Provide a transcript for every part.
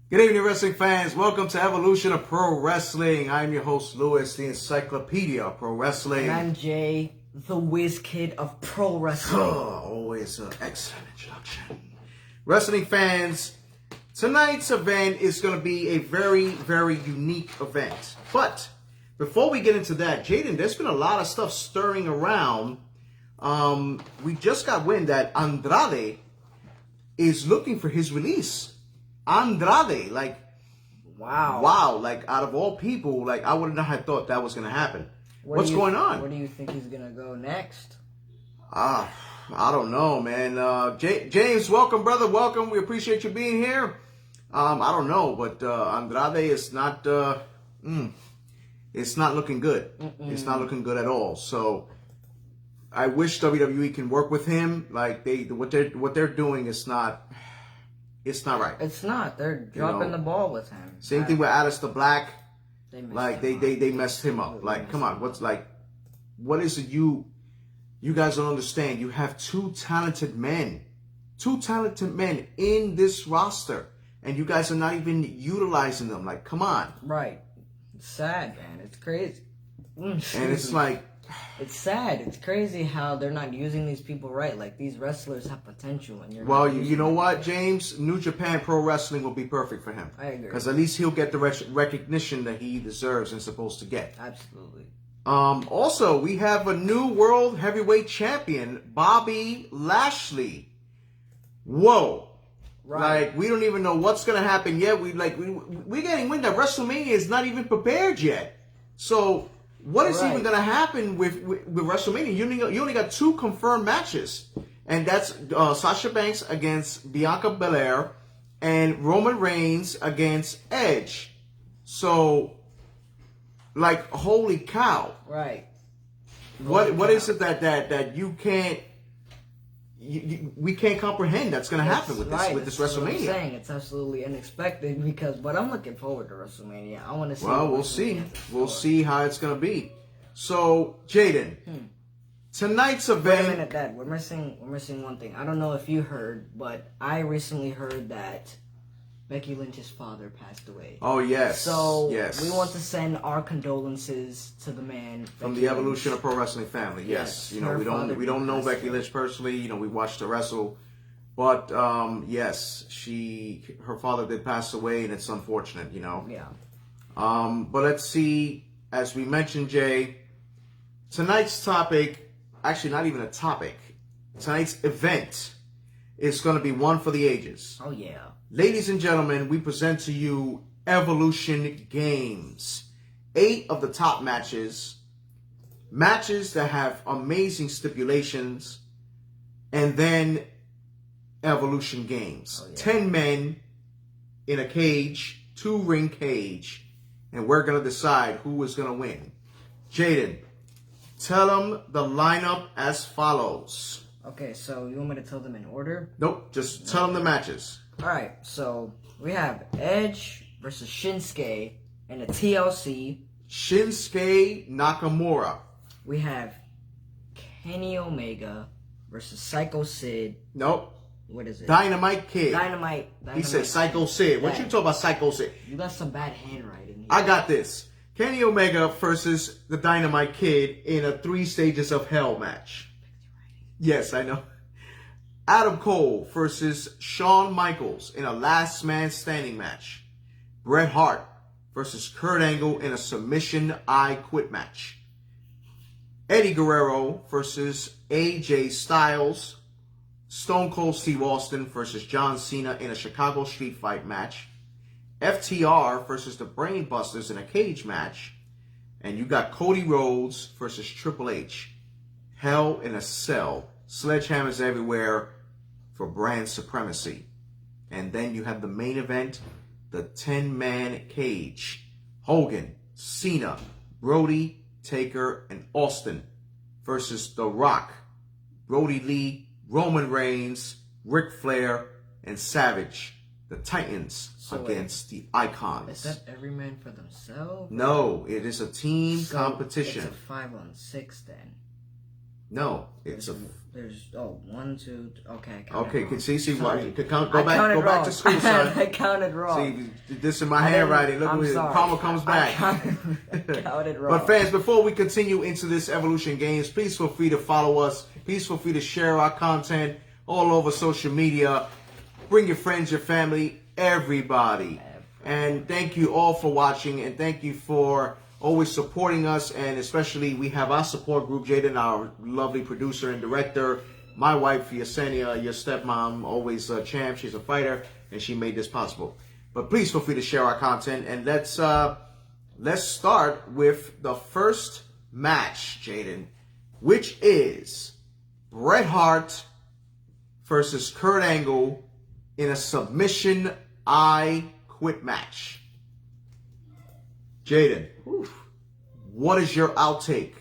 Good evening, wrestling fans. Welcome to Evolution of Pro Wrestling. I'm your host, Lewis, the Encyclopedia of Pro Wrestling. And I'm Jay, the whiz kid of pro wrestling. Always an excellent introduction. Wrestling fans, tonight's event is going to be a very, very unique event. But before we get into that, Jaden, there's been a lot of stuff stirring around. We just got wind that Andrade is looking for his release. Andrade, wow, like out of all people, like I would not have thought that was gonna happen. What's going on? Where do you think he's gonna go next? I don't know, man. James, welcome, brother, welcome. We appreciate you being here. I don't know, but Andrade is not. It's not looking good. It's not looking good at all. So I wish WWE can work with him. Like what they're doing is not. It's not right. It's not. They're dropping the ball with him. Same thing with Aleister Black. They messed him up. Like, come on, what is it you guys don't understand? You have two talented men in this roster, and you guys are not even utilizing them. Like, come on. Right. It's sad, man. It's crazy. And it's like, it's sad. It's crazy how they're not using these people right. Like, these wrestlers have potential, and you know what, James? New Japan Pro Wrestling will be perfect for him. I agree. Because at least he'll get the recognition that he deserves and supposed to get. Absolutely. Also, we have a new World Heavyweight Champion, Bobby Lashley. Whoa. Right. Like, we don't even know what's going to happen yet. We're getting wind that WrestleMania is not even prepared yet. So, what is even going to happen with WrestleMania? You only got two confirmed matches. And that's Sasha Banks against Bianca Belair and Roman Reigns against Edge. So, like, holy cow. Right. What is it that you can't we can't comprehend that's going to happen with this WrestleMania? What I'm saying. It's absolutely unexpected but I'm looking forward to WrestleMania. I want to see. Well, we'll see. We'll see how it's going to be. So, Jaden, tonight's event. Wait a minute, Dad. We're missing one thing. I don't know if you heard, but I recently heard that Becky Lynch's father passed away. Oh, yes. So, we want to send our condolences to the man. From the Evolution of Pro Wrestling family, yes. You know, we don't know Becky Lynch personally. You know, we watched her wrestle. But, yes, her father did pass away, and it's unfortunate, you know. Yeah. But let's see, as we mentioned, Jay, tonight's topic, actually not even a topic, tonight's event is going to be one for the ages. Oh, yeah. Ladies and gentlemen, we present to you Evolution Games. 8 of the top matches that have amazing stipulations, and then Evolution Games. Oh, yeah. 10 men in a cage, 2-ring cage, and we're going to decide who is going to win. Jaden, tell them the lineup as follows. Okay, so you want me to tell them in order? Nope, just tell them the matches. Alright, so we have Edge versus Shinsuke in a TLC. Shinsuke Nakamura. We have Kenny Omega versus Psycho Sid. Nope. What is it? Dynamite Kid. Dynamite He said Psycho Sid. What you talking about, Psycho Sid? You got some bad handwriting here. I got this. Kenny Omega versus the Dynamite Kid in a 3 Stages of Hell match. Yes, I know. Adam Cole versus Shawn Michaels in a Last Man Standing match. Bret Hart versus Kurt Angle in a Submission I Quit match. Eddie Guerrero versus AJ Styles. Stone Cold Steve Austin versus John Cena in a Chicago Street Fight match. FTR versus the Brainbusters in a cage match. And you got Cody Rhodes versus Triple H. Hell in a Cell. Sledgehammers everywhere for brand supremacy. And then you have the main event, the 10-man cage. Hogan, Cena, Brody, Taker, and Austin versus The Rock, Brody Lee, Roman Reigns, Ric Flair, and Savage. The Titans against the Icons. Is that every man for themselves? No, it is a team competition. It's a 5-on-6 then. No, it's a. There's 1, 2. Okay. I counted Okay, wrong. can see Sorry. you could count, I go back counted to wrong. school, son. I counted wrong. See, this is my I didn't- handwriting. Look I'm at it. sorry. Karma comes back. Counted wrong. But fans, before we continue into this Evolution Games, please feel free to follow us. Please feel free to share our content all over social media. Bring your friends, your family, everybody. And thank you all for watching, and thank you for always supporting us. And especially, we have our support group, Jaden, our lovely producer and director. My wife, Yesenia, your stepmom, always a champ. She's a fighter, and she made this possible. But please feel free to share our content, and let's start with the first match, Jaden, which is Bret Hart versus Kurt Angle in a submission I Quit match. Jaden, what is your outtake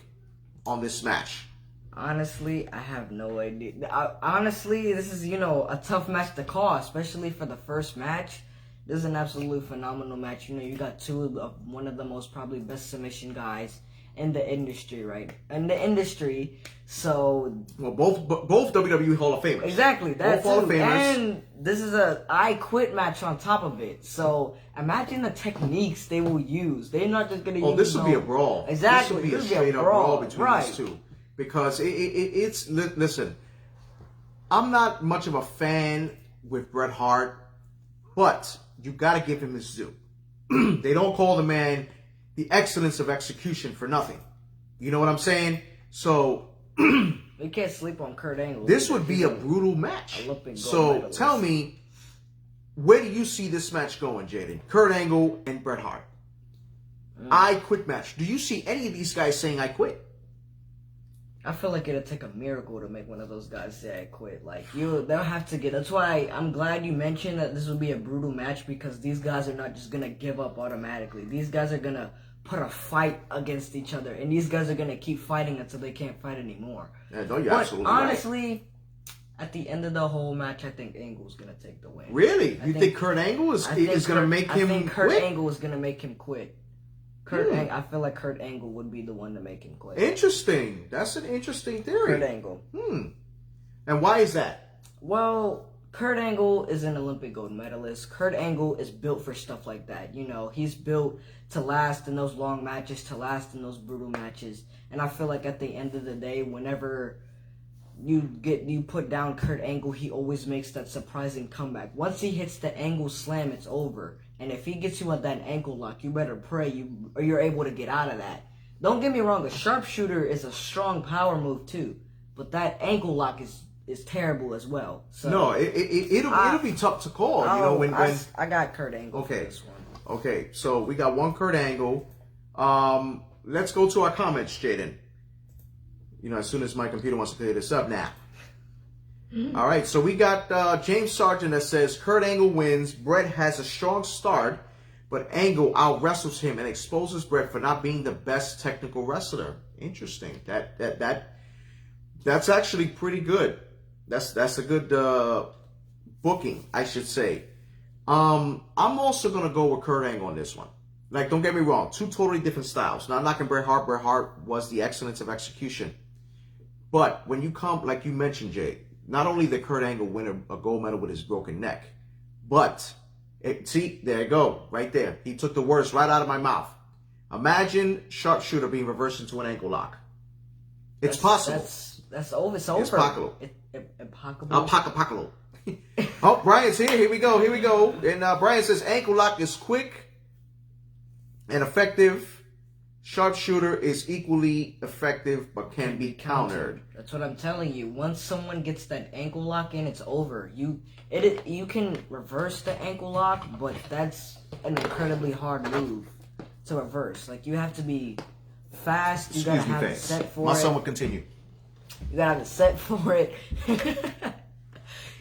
on this match? Honestly, I have no idea. Honestly, this is, a tough match to call, especially for the first match. This is an absolutely phenomenal match. You got one of the most probably best submission guys in the industry, right? In the industry, so... Well, both WWE Hall of Famers. Exactly, that's both Hall of Famers. And this is a I Quit match on top of it. So, imagine the techniques they will use. They're not just going to use... Oh, this will be a brawl. Exactly. This will be a straight-up brawl between right. these two. Because it's... Listen, I'm not much of a fan with Bret Hart, but you got to give him his due. They don't call the man the excellence of execution for nothing. You know what I'm saying? So... We can't sleep on Kurt Angle. This would be a brutal match. So tell me, where do you see this match going, Jaden? Kurt Angle and Bret Hart. I Quit match. Do you see any of these guys saying I quit? I feel like it'll take a miracle to make one of those guys say I quit. Like, they'll have to get... That's why I'm glad you mentioned that this will be a brutal match, because these guys are not just going to give up automatically. These guys are going to put a fight against each other, and these guys are going to keep fighting until they can't fight anymore. Yeah, no, you're but absolutely honestly, right. At the end of the whole match, I think Angle's going to take the win. Really? You think Kurt Angle is going to make him quit? I think Kurt Angle is going to make him quit. I feel like Kurt Angle would be the one to make him quit. Interesting. That's an interesting theory. Kurt Angle. And why is that? Well, Kurt Angle is an Olympic gold medalist. Kurt Angle is built for stuff like that. He's built to last in those long matches, to last in those brutal matches. And I feel like at the end of the day, whenever you put down Kurt Angle, he always makes that surprising comeback. Once he hits the Angle slam, it's over. And if he gets you at that ankle lock, you better pray you're able to get out of that. Don't get me wrong, a sharpshooter is a strong power move too, but that ankle lock is terrible as well. So no, it'll be tough to call. I got Kurt Angle for this one. Okay, so we got one Kurt Angle. Let's go to our comments, Jaden. As soon as my computer wants to clear this up now. All right, so we got James Sargent that says Kurt Angle wins. Bret has a strong start, but Angle out-wrestles him and exposes Bret for not being the best technical wrestler. Interesting. That's actually pretty good. That's a good booking, I should say. I'm also gonna go with Kurt Angle on this one. Like, don't get me wrong, two totally different styles. Not knocking Bret Hart. Bret Hart was the excellence of execution. But when you come, like you mentioned, Jay, not only did Kurt Angle win a gold medal with his broken neck, but, see, there you go, right there. He took the words right out of my mouth. Imagine sharpshooter being reversed into an ankle lock. It's possible. That's over. It's over. It's possible. Impossible. Oh, Brian's here. Here we go. And Brian says ankle lock is quick and effective. Sharpshooter is equally effective but can be countered. That's what I'm telling you. Once someone gets that ankle lock in, it's over. You can reverse the ankle lock, but that's an incredibly hard move to reverse. Like, you have to be fast. You gotta have it set for it. My son will continue. You gotta have it set for it. You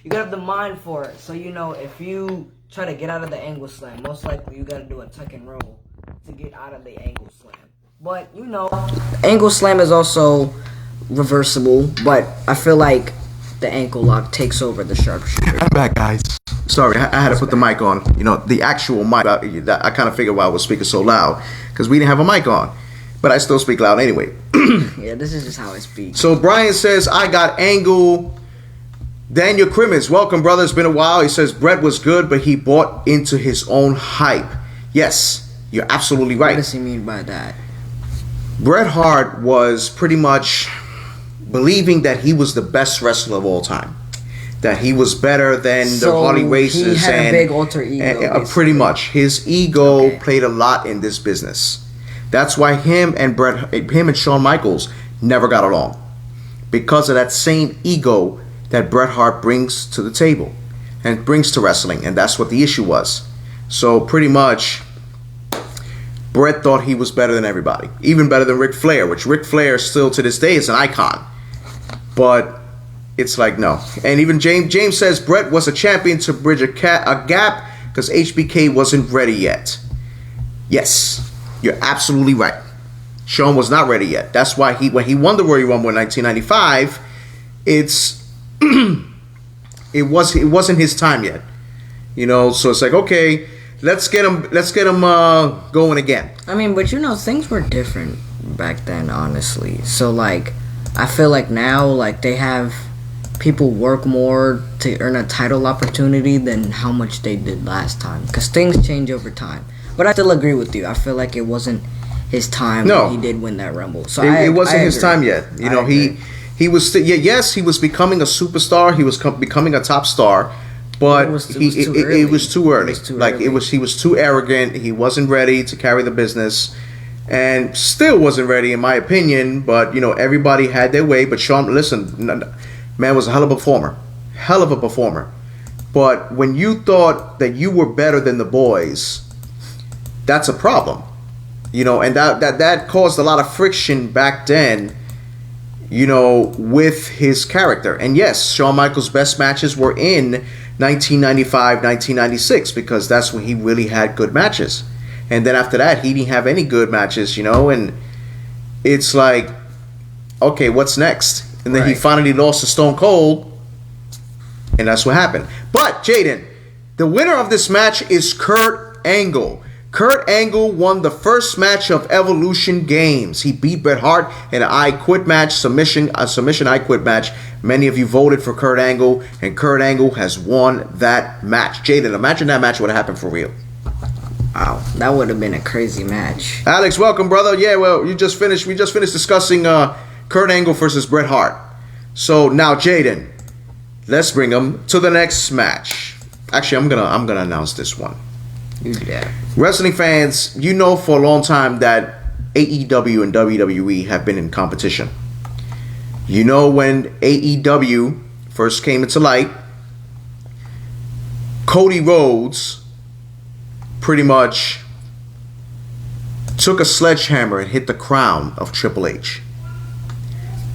gotta have the mind for it. So if you try to get out of the angle slam, most likely you gotta do a tuck and roll to get out of the angle slam. But, angle slam is also reversible, but I feel like the ankle lock takes over the sharpshooter. I'm back, guys. Sorry, I had to put the mic on. The actual mic. I kind of figured why I was speaking so loud, because we didn't have a mic on. But I still speak loud anyway. Yeah, this is just how I speak. So Brian says, I got Angle. Daniel Crimmins, welcome, brother. It's been a while. He says, Bret was good, but he bought into his own hype. Yes, you're absolutely right. What does he mean by that? Bret Hart was pretty much believing that he was the best wrestler of all time. That he was better than the Harley Races. He had a big alter ego. Pretty much. His ego Okay. played a lot in this business. That's why him and Shawn Michaels never got along. Because of that same ego that Bret Hart brings to the table and brings to wrestling. And that's what the issue was. So pretty much, Bret thought he was better than everybody. Even better than Ric Flair, which Ric Flair still to this day is an icon. But it's like, no. And even James says Bret was a champion to bridge a gap because HBK wasn't ready yet. Yes, you're absolutely right. Shawn was not ready yet. That's why when he won the Royal Rumble in 1995, it wasn't his time yet. You know, so it's like, okay, let's get him going again. I mean, but things were different back then, honestly. So like, I feel like now, like, they have people work more to earn a title opportunity than how much they did last time. Because things change over time. But I still agree with you. I feel like it wasn't his time when he did win that Rumble. So it wasn't his time yet. You know, he was yes, he was becoming a superstar. He was becoming a top star. But it was too early. He was too arrogant. He wasn't ready to carry the business. And still wasn't ready, in my opinion. But, everybody had their way. But Shawn, listen, man was a hell of a performer. Hell of a performer. But when you thought that you were better than the boys, that's a problem. And that caused a lot of friction back then, with his character. And yes, Shawn Michaels' best matches were in 1995, 1996, because that's when he really had good matches. And then after that, he didn't have any good matches, and it's like, okay, what's next? And then he finally lost to Stone Cold, and that's what happened. But, Jaden, the winner of this match is Kurt Angle. Kurt Angle won the first match of Evolution Games. He beat Bret Hart in an I Quit match, submission I Quit match. Many of you voted for Kurt Angle, and Kurt Angle has won that match. Jaden, imagine that match would have happened for real. Wow, that would have been a crazy match. Alex, welcome, brother. Yeah, well, we just finished discussing Kurt Angle versus Bret Hart. So now, Jaden, let's bring him to the next match. Actually, I'm gonna announce this one. You do that. Wrestling fans, for a long time that AEW and WWE have been in competition. When AEW first came into light, Cody Rhodes pretty much took a sledgehammer and hit the crown of Triple H.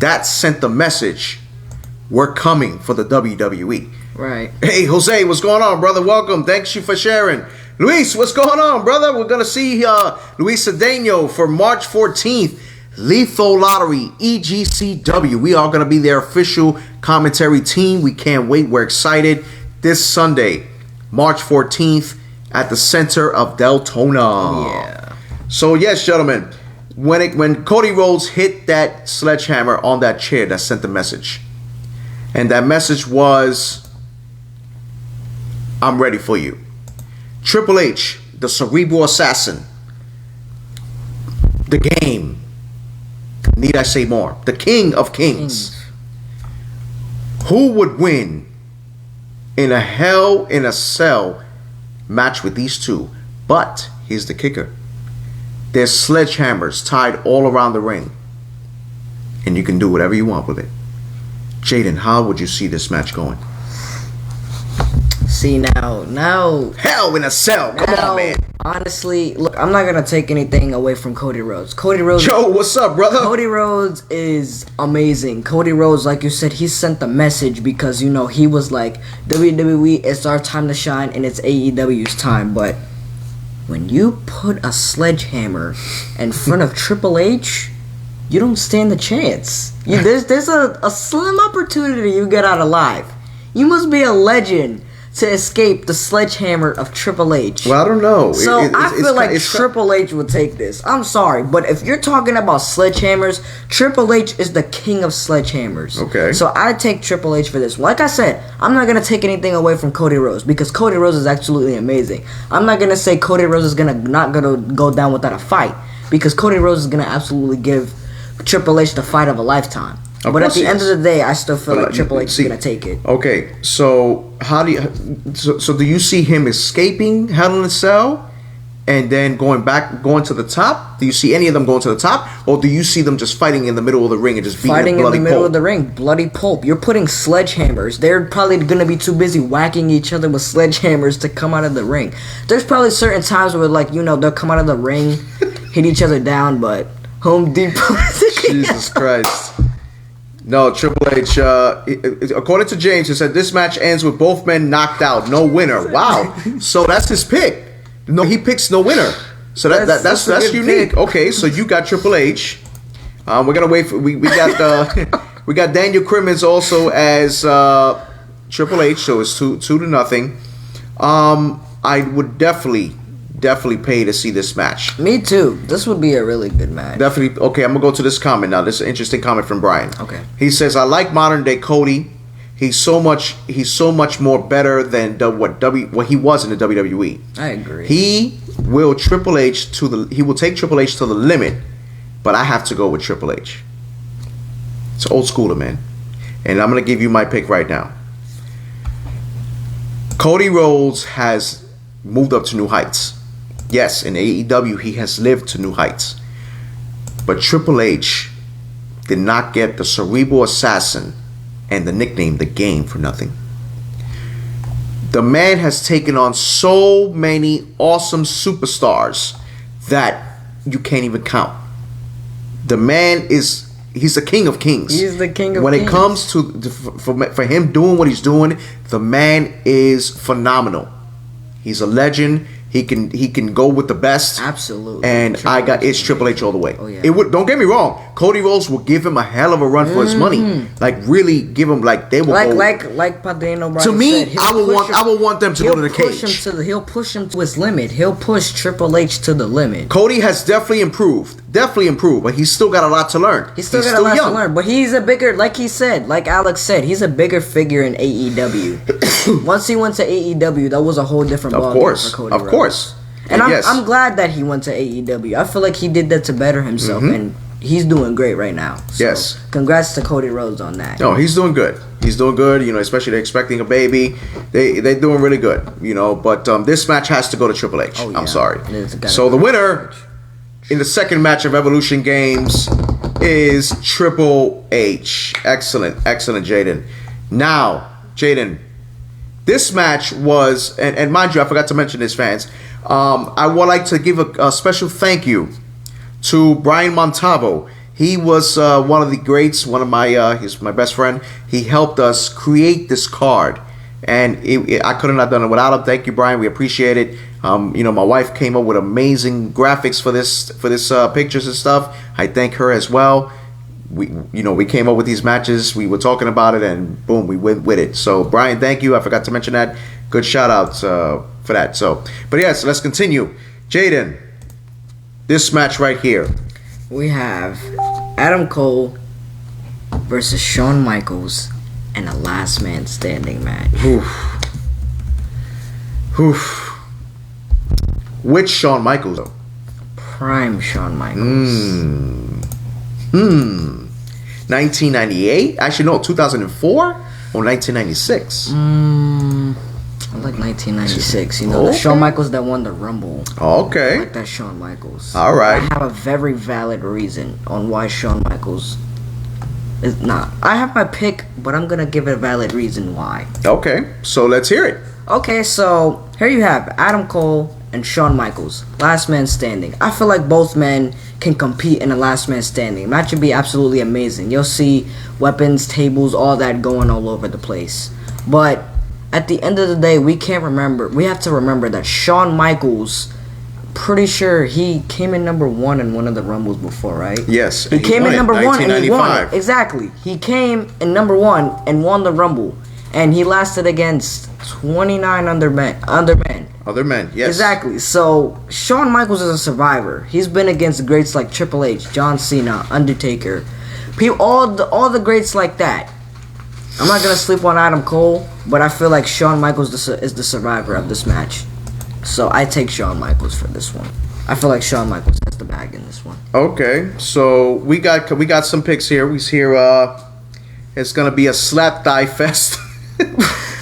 That sent the message, we're coming for the WWE. Right. Hey, Jose, what's going on, brother? Welcome. Thanks you for sharing. Luis, what's going on, brother? We're going to see Luis Cedeno for March 14th. Lethal Lottery, EGCW. We are going to be their official commentary team. We can't wait. We're excited. This Sunday, March 14th, at the center of Deltona. Yeah. So, yes, gentlemen, when Cody Rhodes hit that sledgehammer on that chair, that sent the message. And that message was, I'm ready for you. Triple H, the Cerebral Assassin, the Game, need I say more, the King of Kings. Who would win in a Hell in a Cell match with these two? But here's the kicker. There's sledgehammers tied all around the ring, and you can do whatever you want with it. Jaden, how would you see this match going? See, now Hell in a Cell. Come on, man. Honestly, look, I'm not gonna take anything away from Cody Rhodes. Joe, what's up, brother? Cody Rhodes is amazing. Cody Rhodes, like you said, he sent the message because he was like, WWE, it's our time to shine and it's AEW's time. But when you put a sledgehammer in front of Triple H, you don't stand a chance. There's a slim opportunity you get out alive. You must be a legend to escape the sledgehammer of Triple H. Well, I don't know. So I feel like it's Triple H would take this. I'm sorry, but if you're talking about sledgehammers, Triple H is the king of sledgehammers. Okay. So I take Triple H for this. Like I said, I'm not gonna take anything away from Cody Rhodes because Cody Rhodes is absolutely amazing. I'm not gonna say Cody Rhodes is not gonna go down without a fight because Cody Rhodes is gonna absolutely give Triple H the fight of a lifetime. But at the end of the day, I still feel like Triple H is gonna take it. Okay, so how do you? So do you see him escaping Hell in a Cell, and then going to the top? Do you see any of them going to the top, or do you see them just fighting in the middle of the ring and just beating Fighting a bloody in the middle pulp? of the ring, bloody pulp. You're putting sledgehammers. They're probably gonna be too busy whacking each other with sledgehammers to come out of the ring. There's probably certain times where, like, they'll come out of the ring, hit each other down, but Home Depot. Jesus Christ. No, Triple H, according to James, he said this match ends with both men knocked out. No winner. Wow. So that's his pick. No, he picks no winner. So that's unique. Pick. Okay, so you got Triple H. We're gonna wait for we got we got Daniel Crimmins also as Triple H. So it's 2-0. I would definitely pay to see this match. Me too. This would be a really good match. Definitely. Okay, I'm gonna go to this comment now. This is an interesting comment from Brian. Okay. He says, "I like modern day Cody. He's so much more better than what he was in the WWE. I agree. He will take Triple H to the limit, but I have to go with Triple H. It's old schooler, man. And I'm gonna give you my pick right now. Cody Rhodes has moved up to new heights. Yes, in AEW, he has lived to new heights. But Triple H did not get the Cerebral Assassin and the nickname The Game for nothing. The man has taken on so many awesome superstars that you can't even count. The man he's the king of kings. He's the king of when kings. It comes to for him doing what he's doing, the man is phenomenal. He's a legend. He can go with the best. Absolutely. And it's Triple H all the way. Oh, yeah. Don't get me wrong. Cody Rhodes will give him a hell of a run for his money. Like really give him they will go. Like Padano O'Brien To me, said, I will want them to go to the cage. He'll push him to his limit. He'll push Triple H to the limit. Cody has definitely improved, but he's still got a lot to learn. He's still got a lot to learn, but he's a bigger, like Alex said, he's a bigger figure in AEW. Once he went to AEW, that was a whole different ballgame for Cody Rhodes. Of course. And I'm glad that he went to AEW. I feel like he did that to better himself, and he's doing great right now. So, yes. Congrats to Cody Rhodes on that. No, he's doing good. He's doing good. Especially they're expecting a baby. They're doing really good. But this match has to go to Triple H. Oh, yeah. I'm sorry. It's So the winner in the second match of Evolution Games is Triple H. Excellent, Jaden. Now, Jaden, this match was, and mind you, I forgot to mention this, fans. I would like to give a special thank you to Brian Montalvo. He was one of the greats, he's my best friend. He helped us create this card, and I couldn't have done it without him. Thank you, Brian. We appreciate it. My wife came up with amazing graphics for this pictures and stuff. I thank her as well. We came up with these matches. We were talking about it, and boom, we went with it. So, Brian, thank you. I forgot to mention that. Good shout out for that. So, but yes, let's continue. Jaden, this match right here. We have Adam Cole versus Shawn Michaels in a last man standing match. Oof. Which Shawn Michaels though? Prime Shawn Michaels. 1998? Actually, no, 2004 or 1996? I like 1996. The Shawn Michaels that won the Rumble. Okay. I like that Shawn Michaels. All right. I have a very valid reason on why Shawn Michaels is not. I have my pick, but I'm gonna give it a valid reason why. Okay, so let's hear it. Okay, so here you have Adam Cole and Shawn Michaels, last man standing. I feel like both men can compete in a last man standing. Match would be absolutely amazing. You'll see weapons, tables, all that going all over the place. But at the end of the day, we have to remember that Shawn Michaels, pretty sure he came in number 1 in one of the Rumbles before, right? Yes. He came in number 1 and he won it. Exactly. He came in number 1 and won the Rumble. and he lasted against 29 other men. Other men, yes. Exactly. So Shawn Michaels is a survivor. He's been against greats like Triple H, John Cena, Undertaker, all the greats like that. I'm not gonna sleep on Adam Cole, but I feel like Shawn Michaels is the survivor of this match. So I take Shawn Michaels for this one. I feel like Shawn Michaels has the bag in this one. Okay, so we got some picks here. We hear it's gonna be a slap thigh fest.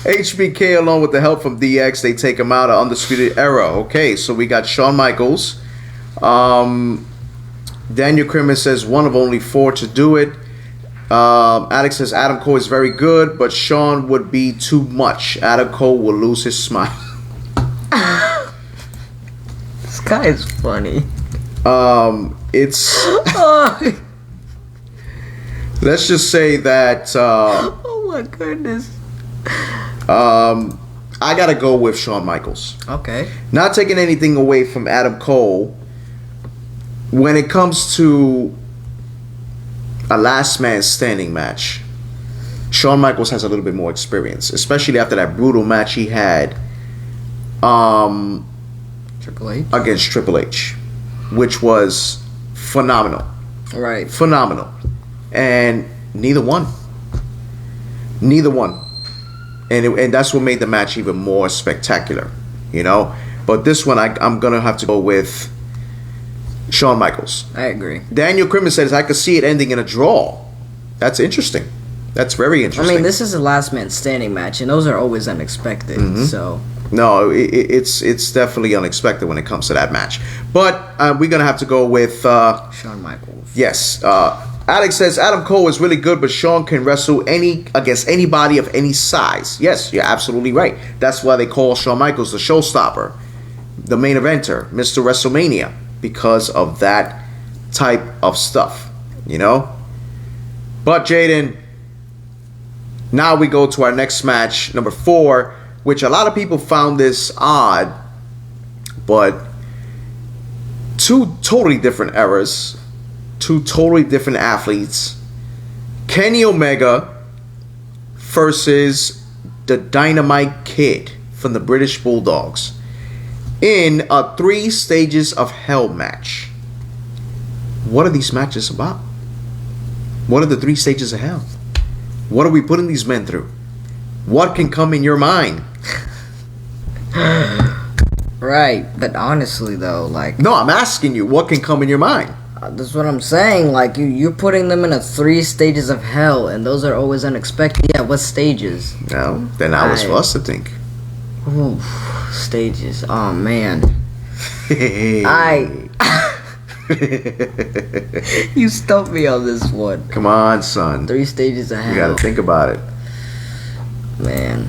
HBK along with the help from DX, they take him out of Undisputed Era. Okay, so we got Shawn Michaels. Daniel Crimmins says one of only 4 to do it. Alex says Adam Cole is very good, but Shawn would be too much. Adam Cole will lose his smile. This guy is funny. It's let's just say that oh my goodness. I gotta go with Shawn Michaels. Okay. Not taking anything away from Adam Cole. When it comes to a last man standing match, Shawn Michaels has a little bit more experience, especially after that brutal match he had Triple H against Triple H, which was phenomenal. Right. Phenomenal. And neither one. And that's what made the match even more spectacular, you know. But this one, I'm gonna have to go with Shawn Michaels. I agree. Daniel Crimmins says I could see it ending in a draw. That's interesting. That's very interesting. I mean, this is a last man standing match, and those are always unexpected. So no, it's definitely unexpected when it comes to that match. But we're gonna have to go with Shawn Michaels. Yes. Alex says Adam Cole is really good, but Shawn can wrestle against anybody of any size. Yes, you're absolutely right. That's why they call Shawn Michaels the showstopper, the main eventer, Mr. WrestleMania, because of that type of stuff, you know? But Jaden, now we go to our next match, number 4, which a lot of people found this odd, but 2 totally different eras. 2 totally different athletes. Kenny Omega versus the Dynamite Kid from the British Bulldogs in a 3 stages of hell match. What are these matches about? What are the 3 stages of hell? What are we putting these men through? What can come in your mind? Right, but honestly though, like, No, I'm asking you, what can come in your mind? that's what I'm saying. Like, you're putting them in a 3 stages of hell, and those are always unexpected. Yeah, what stages? No, then I was for us to think. Ooh, stages. Oh man. You stumped me on this one. Come on, son. 3 stages of hell. You gotta think about it. Man.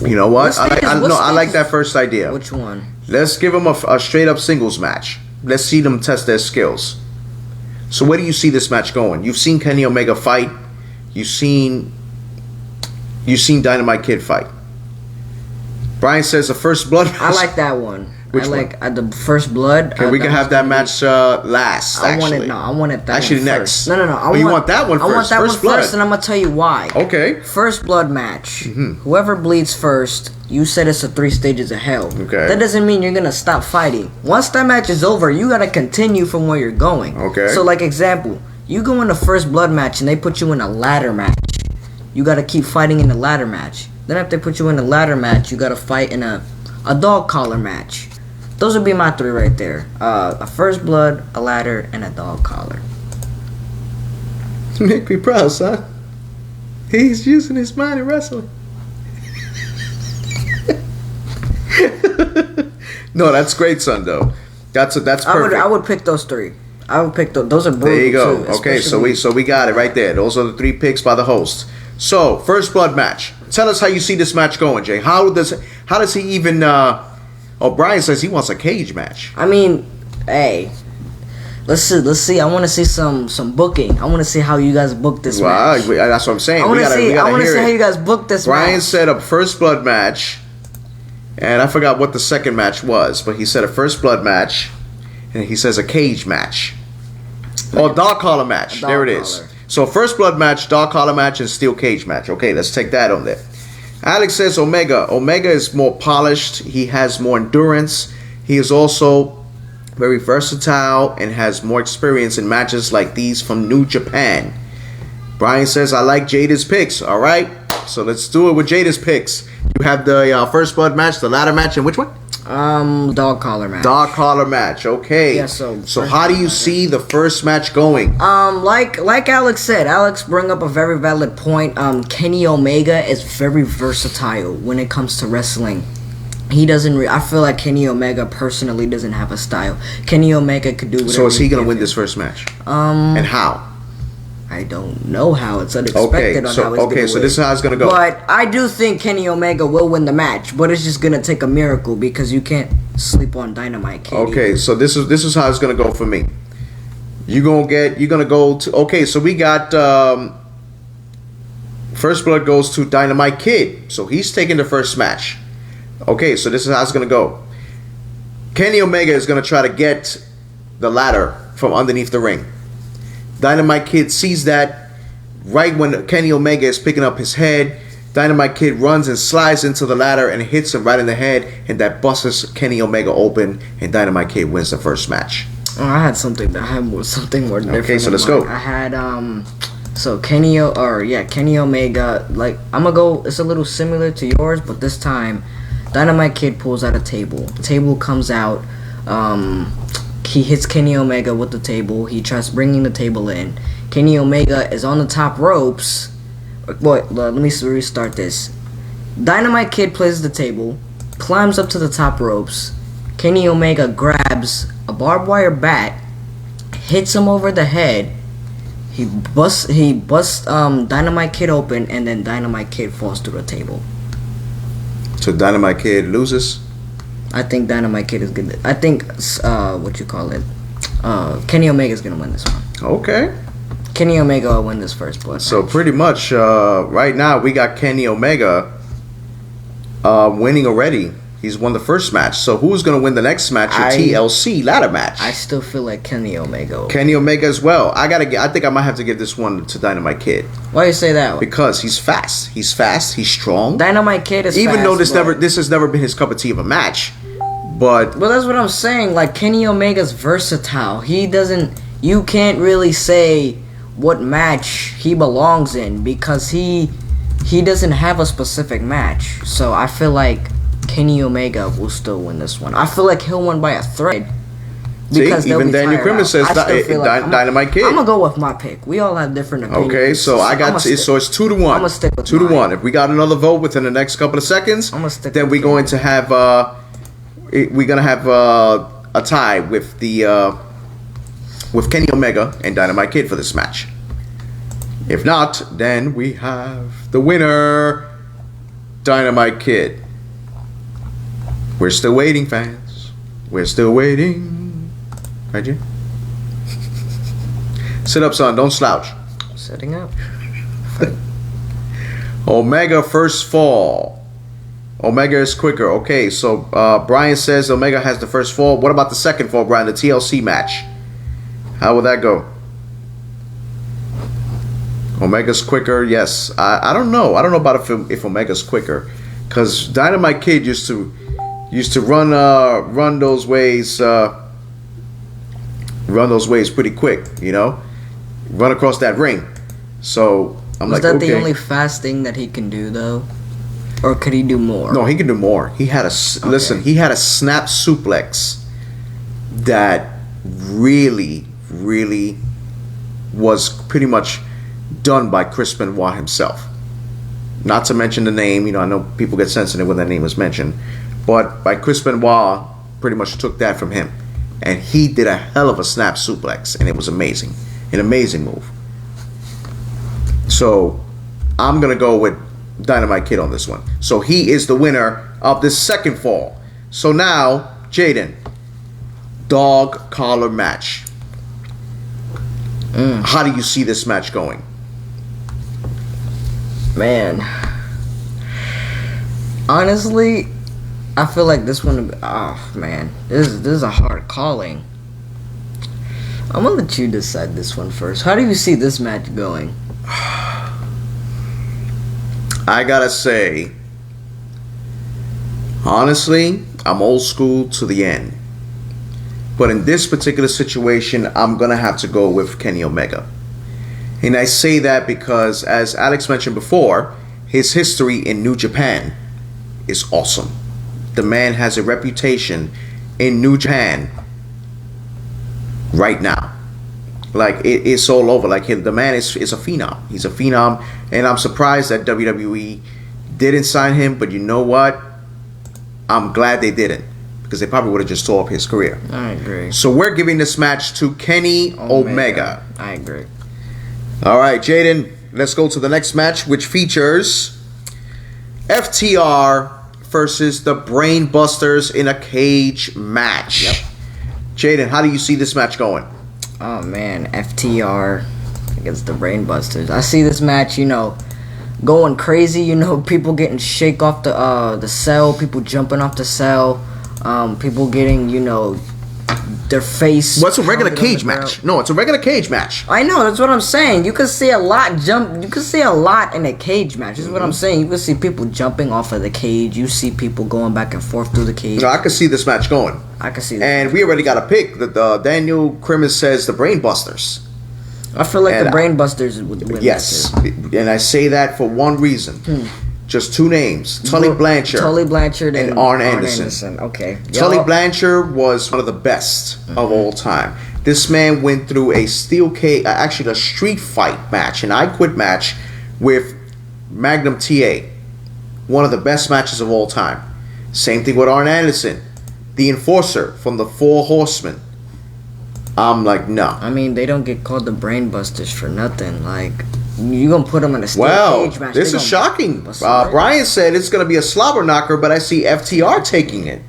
You know what? What stages- I what like stages- that first idea. Which one? Let's give them a straight up singles match. Let's see them test their skills. So where do you see this match going? You've seen Kenny Omega fight. You've seen Dynamite Kid fight. Brian says the first blood match. I like that one. Which I like the first blood. Okay, we can have that match last. I Actually, want it. No, I want it. That actually one next. first. No. Oh, you want that one I want first. that First one blood. first, and I'm gonna tell you why. Okay. First blood match. Whoever bleeds first, you said it's a 3 stages of hell. Okay. That doesn't mean you're gonna stop fighting. Once that match is over, you gotta continue from where you're going. Okay. So, like example, you go in the first blood match and they put you in a ladder match. You gotta keep fighting in the ladder match. Then if they put you in a ladder match, you gotta fight in a dog collar match. Those would be my 3 right there. A first blood, a ladder, and a dog collar. Make me proud, son. He's using his mind in wrestling. No, that's great, son. Though that's perfect. I would pick those 3. I would pick those. Those are brutal. There you go. Too, Okay, especially- so we got it right there. Those are the 3 picks by the host. So first blood match. Tell us how you see this match going, Jay. How does he even? Brian says he wants a cage match. I mean, hey, let's see. I want to see some booking. I want to see how you guys book this match. That's what I'm saying. I want to see. I want to hear see it. how you guys book this Brian match. said a first blood match, and I forgot what the second match was, but he said a first blood match, and he says a cage match. Oh, dog collar match. dog There it is. collar. So first blood match, dog collar match, and steel cage match. Okay, let's take that on there. Alex says Omega. Omega is more polished. He has more endurance. He is also very versatile and has more experience in matches like these from New Japan. Brian says, I like Jada's picks. All right. So let's do it with Jada's picks. You have the first blood match, the ladder match, and which one? Dog collar match. Dog collar match. Okay. Yeah, so how do you see the first match going? Like Alex said, Alex bring up a very valid point. Kenny Omega is very versatile when it comes to wrestling. He doesn't. I feel like Kenny Omega personally doesn't have a style. Kenny Omega could do whatever. So is he gonna give win him. this first match? And how? I don't know how. It's unexpected on how it's gonna so win. this is how it's gonna go. But I do think Kenny Omega will win the match. But it's just gonna take a miracle because you can't sleep on Dynamite Kid. Okay, so this is how it's gonna go for me. You're gonna go to. Okay, so we got First Blood goes to Dynamite Kid, so he's taking the first match. Okay, so this is how it's gonna go. Kenny Omega is gonna try to get the ladder from underneath the ring. Dynamite Kid sees that right when Kenny Omega is picking up his head. Dynamite Kid runs and slides into the ladder and hits him right in the head, and that busts Kenny Omega open, and Dynamite Kid wins the first match. Oh, I had something more different. Okay, so let's go. I had so Kenny Omega. Like I'm gonna go. It's a little similar to yours, but this time, Dynamite Kid pulls out a table. The table comes out. He hits Kenny Omega with the table. He tries bringing the table in. Kenny Omega is on the top ropes. Wait, let me restart this. Dynamite Kid plays the table, climbs up to the top ropes. Kenny Omega grabs a barbed wire bat, hits him over the head. He busts Dynamite Kid open, and then Dynamite Kid falls through the table. So Dynamite Kid loses? I think Dynamite Kid is gonna. I think Kenny Omega is gonna win this one. Okay. Kenny Omega will win this first blood. So pretty much right now we got Kenny Omega winning already. He's won the first match. So who's gonna win the next match? Your TLC ladder match. I still feel like Kenny Omega. Kenny Omega as well. I think I might have to give this one to Dynamite Kid. Why you say that? Because he's fast. He's strong. Dynamite Kid is even fast, though this has never been his cup of tea of a match. But that's what I'm saying. Like Kenny Omega's versatile. You can't really say what match he belongs in because he doesn't have a specific match. So I feel like Kenny Omega will still win this one. I feel like he'll win by a thread. Because even Daniel Crimmins says Dynamite Kid. I'm gonna go with my pick. We all have different opinions. Okay, so I got so it's 2-1. I'm gonna stick with 2-1. If we got another vote within the next couple of seconds, I'm gonna stick then we're going to have a tie with with Kenny Omega and Dynamite Kid for this match. If not, then we have the winner, Dynamite Kid. We're still waiting, fans. We're still waiting. Right, Jim? Sit up, son. Don't slouch. Setting up. Omega first fall. Omega is quicker. Okay, so Brian says Omega has the first fall. What about the second fall, Brian? The TLC match. How will that go? Omega's quicker. Yes. I don't know. I don't know about if Omega's quicker, because Dynamite Kid used to run those ways. Run those ways pretty quick. You know, run across that ring. So I'm like, was that okay. the only fast thing that he can do though? Or could he do more? No, he can do more. He had listen. He had a snap suplex that really was pretty much done by Chris Benoit himself. Not to mention the name. You know, I know people get sensitive when that name was mentioned, but by Chris Benoit, pretty much took that from him, and he did a hell of a snap suplex, and it was amazing, an amazing move. So I'm gonna go with Dynamite Kid on this one. So he is the winner of this second fall. So now, Jaden, dog collar match. How do you see this match going? Man, honestly, I feel like this one. Oh man, this is a hard calling. I'm gonna let you decide this one first. How do you see this match going? I gotta say, Honestly, I'm old school to the end. But in this particular situation, I'm going to have to go with Kenny Omega. And I say that because, as Alex mentioned before, his history in New Japan is awesome. The man has a reputation in New Japan right now. Like, it's all over. Like, the man is a phenom. He's a phenom. And I'm surprised that WWE didn't sign him. But you know what? I'm glad they didn't. Because they probably would have just tore up his career. I agree. So we're giving this match to Kenny Omega. I agree. All right, Jaden, let's go to the next match, which features FTR versus the Brainbusters in a cage match. Yep. Jaden, how do you see this match going? Oh man, FTR against the Brainbusters. I see this match, going crazy. People getting shake off the cell, people jumping off the cell, people getting their face. What's a regular pounded on cage the match? ground. No, it's a regular cage match. I know, that's what I'm saying. You can see a lot jump. You can see a lot in a cage match. This is what I'm saying. You can see people jumping off of the cage. You see people going back and forth through the cage. No, I can see this match going. I can see that. And we already got a pick. Daniel Crimmins says the Brainbusters. I feel like And the Brainbusters would win. Yes, that too. and I say that for one reason. Just two names: Tully Blanchard. Tully Blanchard and Arn Anderson. Okay. Tully Y'all- Blanchard was one of the best of all time. This man went through a steel cage, actually a street fight match, an I Quit match with Magnum TA. One of the best matches of all time. Same thing with Arn Anderson, the Enforcer from the Four Horsemen. I'm like, no. I mean, they don't get called the Brainbusters for nothing. Like, you gonna put them in a steel Well, cage match? this they is gonna shocking. bust their brains. Brian said it's going to be a slobber knocker, but I see FTR taking it.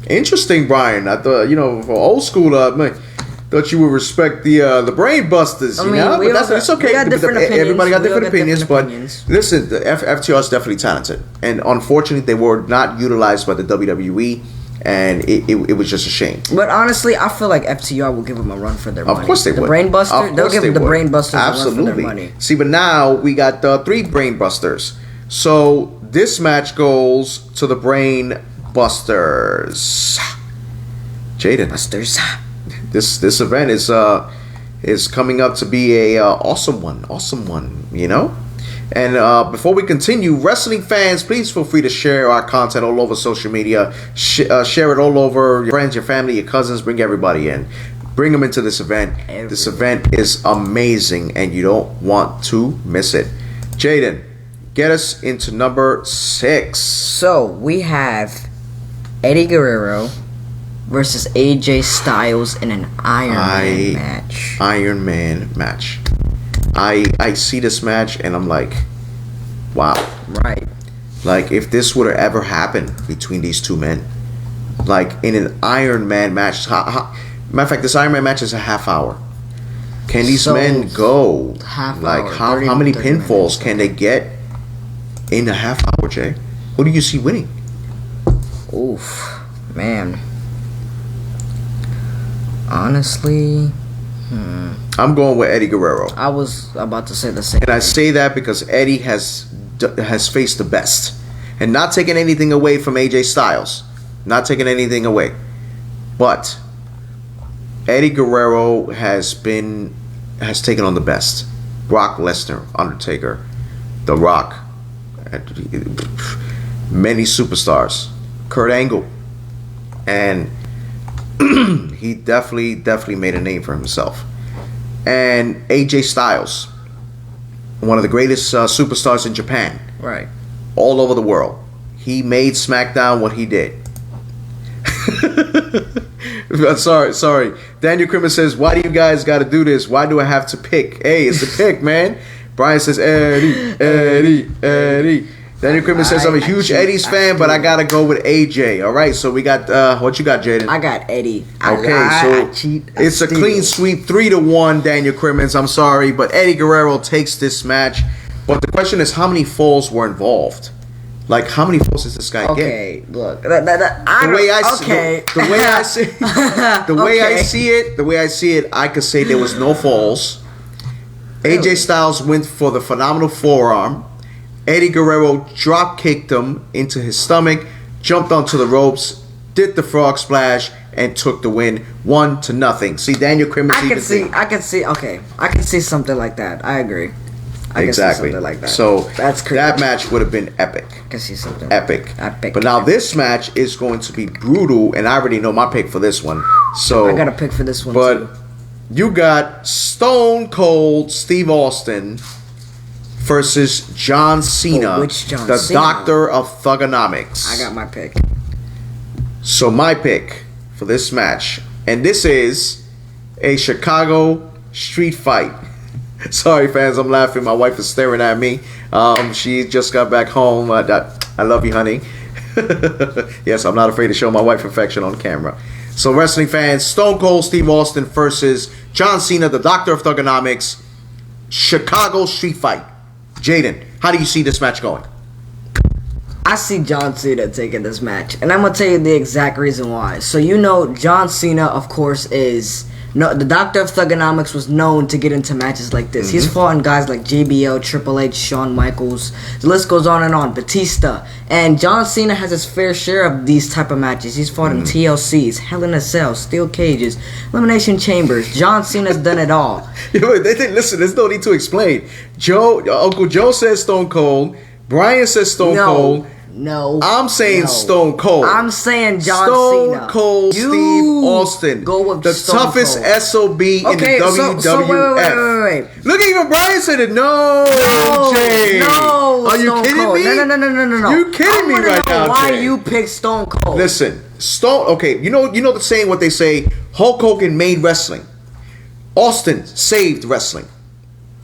Interesting, Brian. I thought, for old school, thought you would respect the Brainbusters. I mean, but it's okay. we got different opinions. Everybody got We all different opinions, opinions. but listen, the FTR is definitely talented, and unfortunately, they were not utilized by the WWE, and it was just a shame. But honestly, I feel like FTR will give them a run for their money. Of course they the would. Brainbuster, they'll give the would. Brainbusters Absolutely. a run for their money. See, but now we got 3 Brainbusters. So this match goes to the Brainbusters. Jaden, Busters. this event is coming up to be a awesome one, And before we continue, wrestling fans, please feel free to share our content all over social media. Share it all over your friends, your family, your cousins. Bring everybody in. Bring them into this event. This event is amazing, and you don't want to miss it. Jaden, get us into number 6. So we have Eddie Guerrero versus AJ Styles in an Iron Man match. Iron Man match. I see this match and I'm like, wow. Right. Like, if this would have ever happened between these two men, like in an Iron Man match. Matter of fact, this Iron Man match is a half hour. Can these men go? Half like hour, how 30 many 30 pinfalls minutes. can they get in a half hour, Jay? Who do you see winning? Oof, man. Honestly, I'm going with Eddie Guerrero. I was about to say the same. And I say that because Eddie has faced the best. And not taking anything away from AJ Styles. Not taking anything away. But Eddie Guerrero has taken on the best. Brock Lesnar, Undertaker, The Rock, many superstars. Kurt Angle. And he definitely made a name for himself. And AJ Styles, one of the greatest superstars in Japan, Right. all over the world. He made SmackDown what he did. Sorry. Daniel Crimmins says, why do you guys got to do this? Why do I have to pick? Hey, it's a pick, man. Brian says, Eddie. Daniel Crimmins says, I'm a huge Eddie's fan, but I got to go with AJ. All right, so we got, what you got, Jaden? I got Eddie. Okay, so it's a clean sweep, 3-1, Daniel Crimmins. I'm sorry, but Eddie Guerrero takes this match. But the question is, how many falls were involved? Like, how many falls does this guy get? Okay, look. The way I see it, I could say there was no falls. AJ Styles went for the phenomenal forearm. Eddie Guerrero drop kicked him into his stomach, jumped onto the ropes, did the frog splash, and took the win 1-0. See, Daniel Crimmins I can see something like that. I agree. I can see exactly something like that. So that's crazy. that match would have been epic. I can see something Epic. Epic. But now this match is going to be brutal, and I already know my pick for this one. So I got a pick for this one but too. you got Stone Cold Steve Austin versus John Cena, Oh, which John the Cena? Doctor of Thugonomics. I got my pick. So my pick for this match, and this is a Chicago street fight. Sorry, fans, I'm laughing. My wife is staring at me. She just got back home. I love you, honey. Yes, I'm not afraid to show my wife affection on camera. So, wrestling fans, Stone Cold Steve Austin versus John Cena, the Doctor of Thugonomics, Chicago street fight. Jaden, how do you see this match going? I see John Cena taking this match, and I'm gonna tell you the exact reason why. So John Cena, of course, the Doctor of Thugonomics was known to get into matches like this. He's fought in guys like JBL, Triple H, Shawn Michaels. The list goes on and on. Batista, and John Cena has his fair share of these type of matches. He's fought in TLCs, Hell in a Cell, Steel Cages, Elimination Chambers. John Cena's done it all. They didn't listen. There's no need to explain. Uncle Joe says Stone Cold. Brian says Stone Cold. No. I'm saying no. Stone Cold. I'm saying John Stone Cena. Cold You Steve Austin. Go with the Stone toughest Cold. SOB in the WWF. So wait. Look, even Brian said it. No, Jay. No, Are you Stone kidding Cold. me? No. You kidding me right now, Why Jay? you pick Stone Cold? Listen, okay, you know the saying, what they say, Hulk Hogan made wrestling. Austin saved wrestling.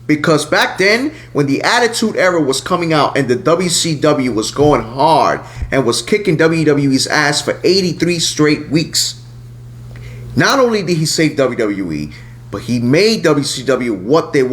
Because back then, when the Attitude Era was coming out and the WCW was going hard and was kicking WWE's ass for 83 straight weeks, not only did he save WWE, but he made WCW what they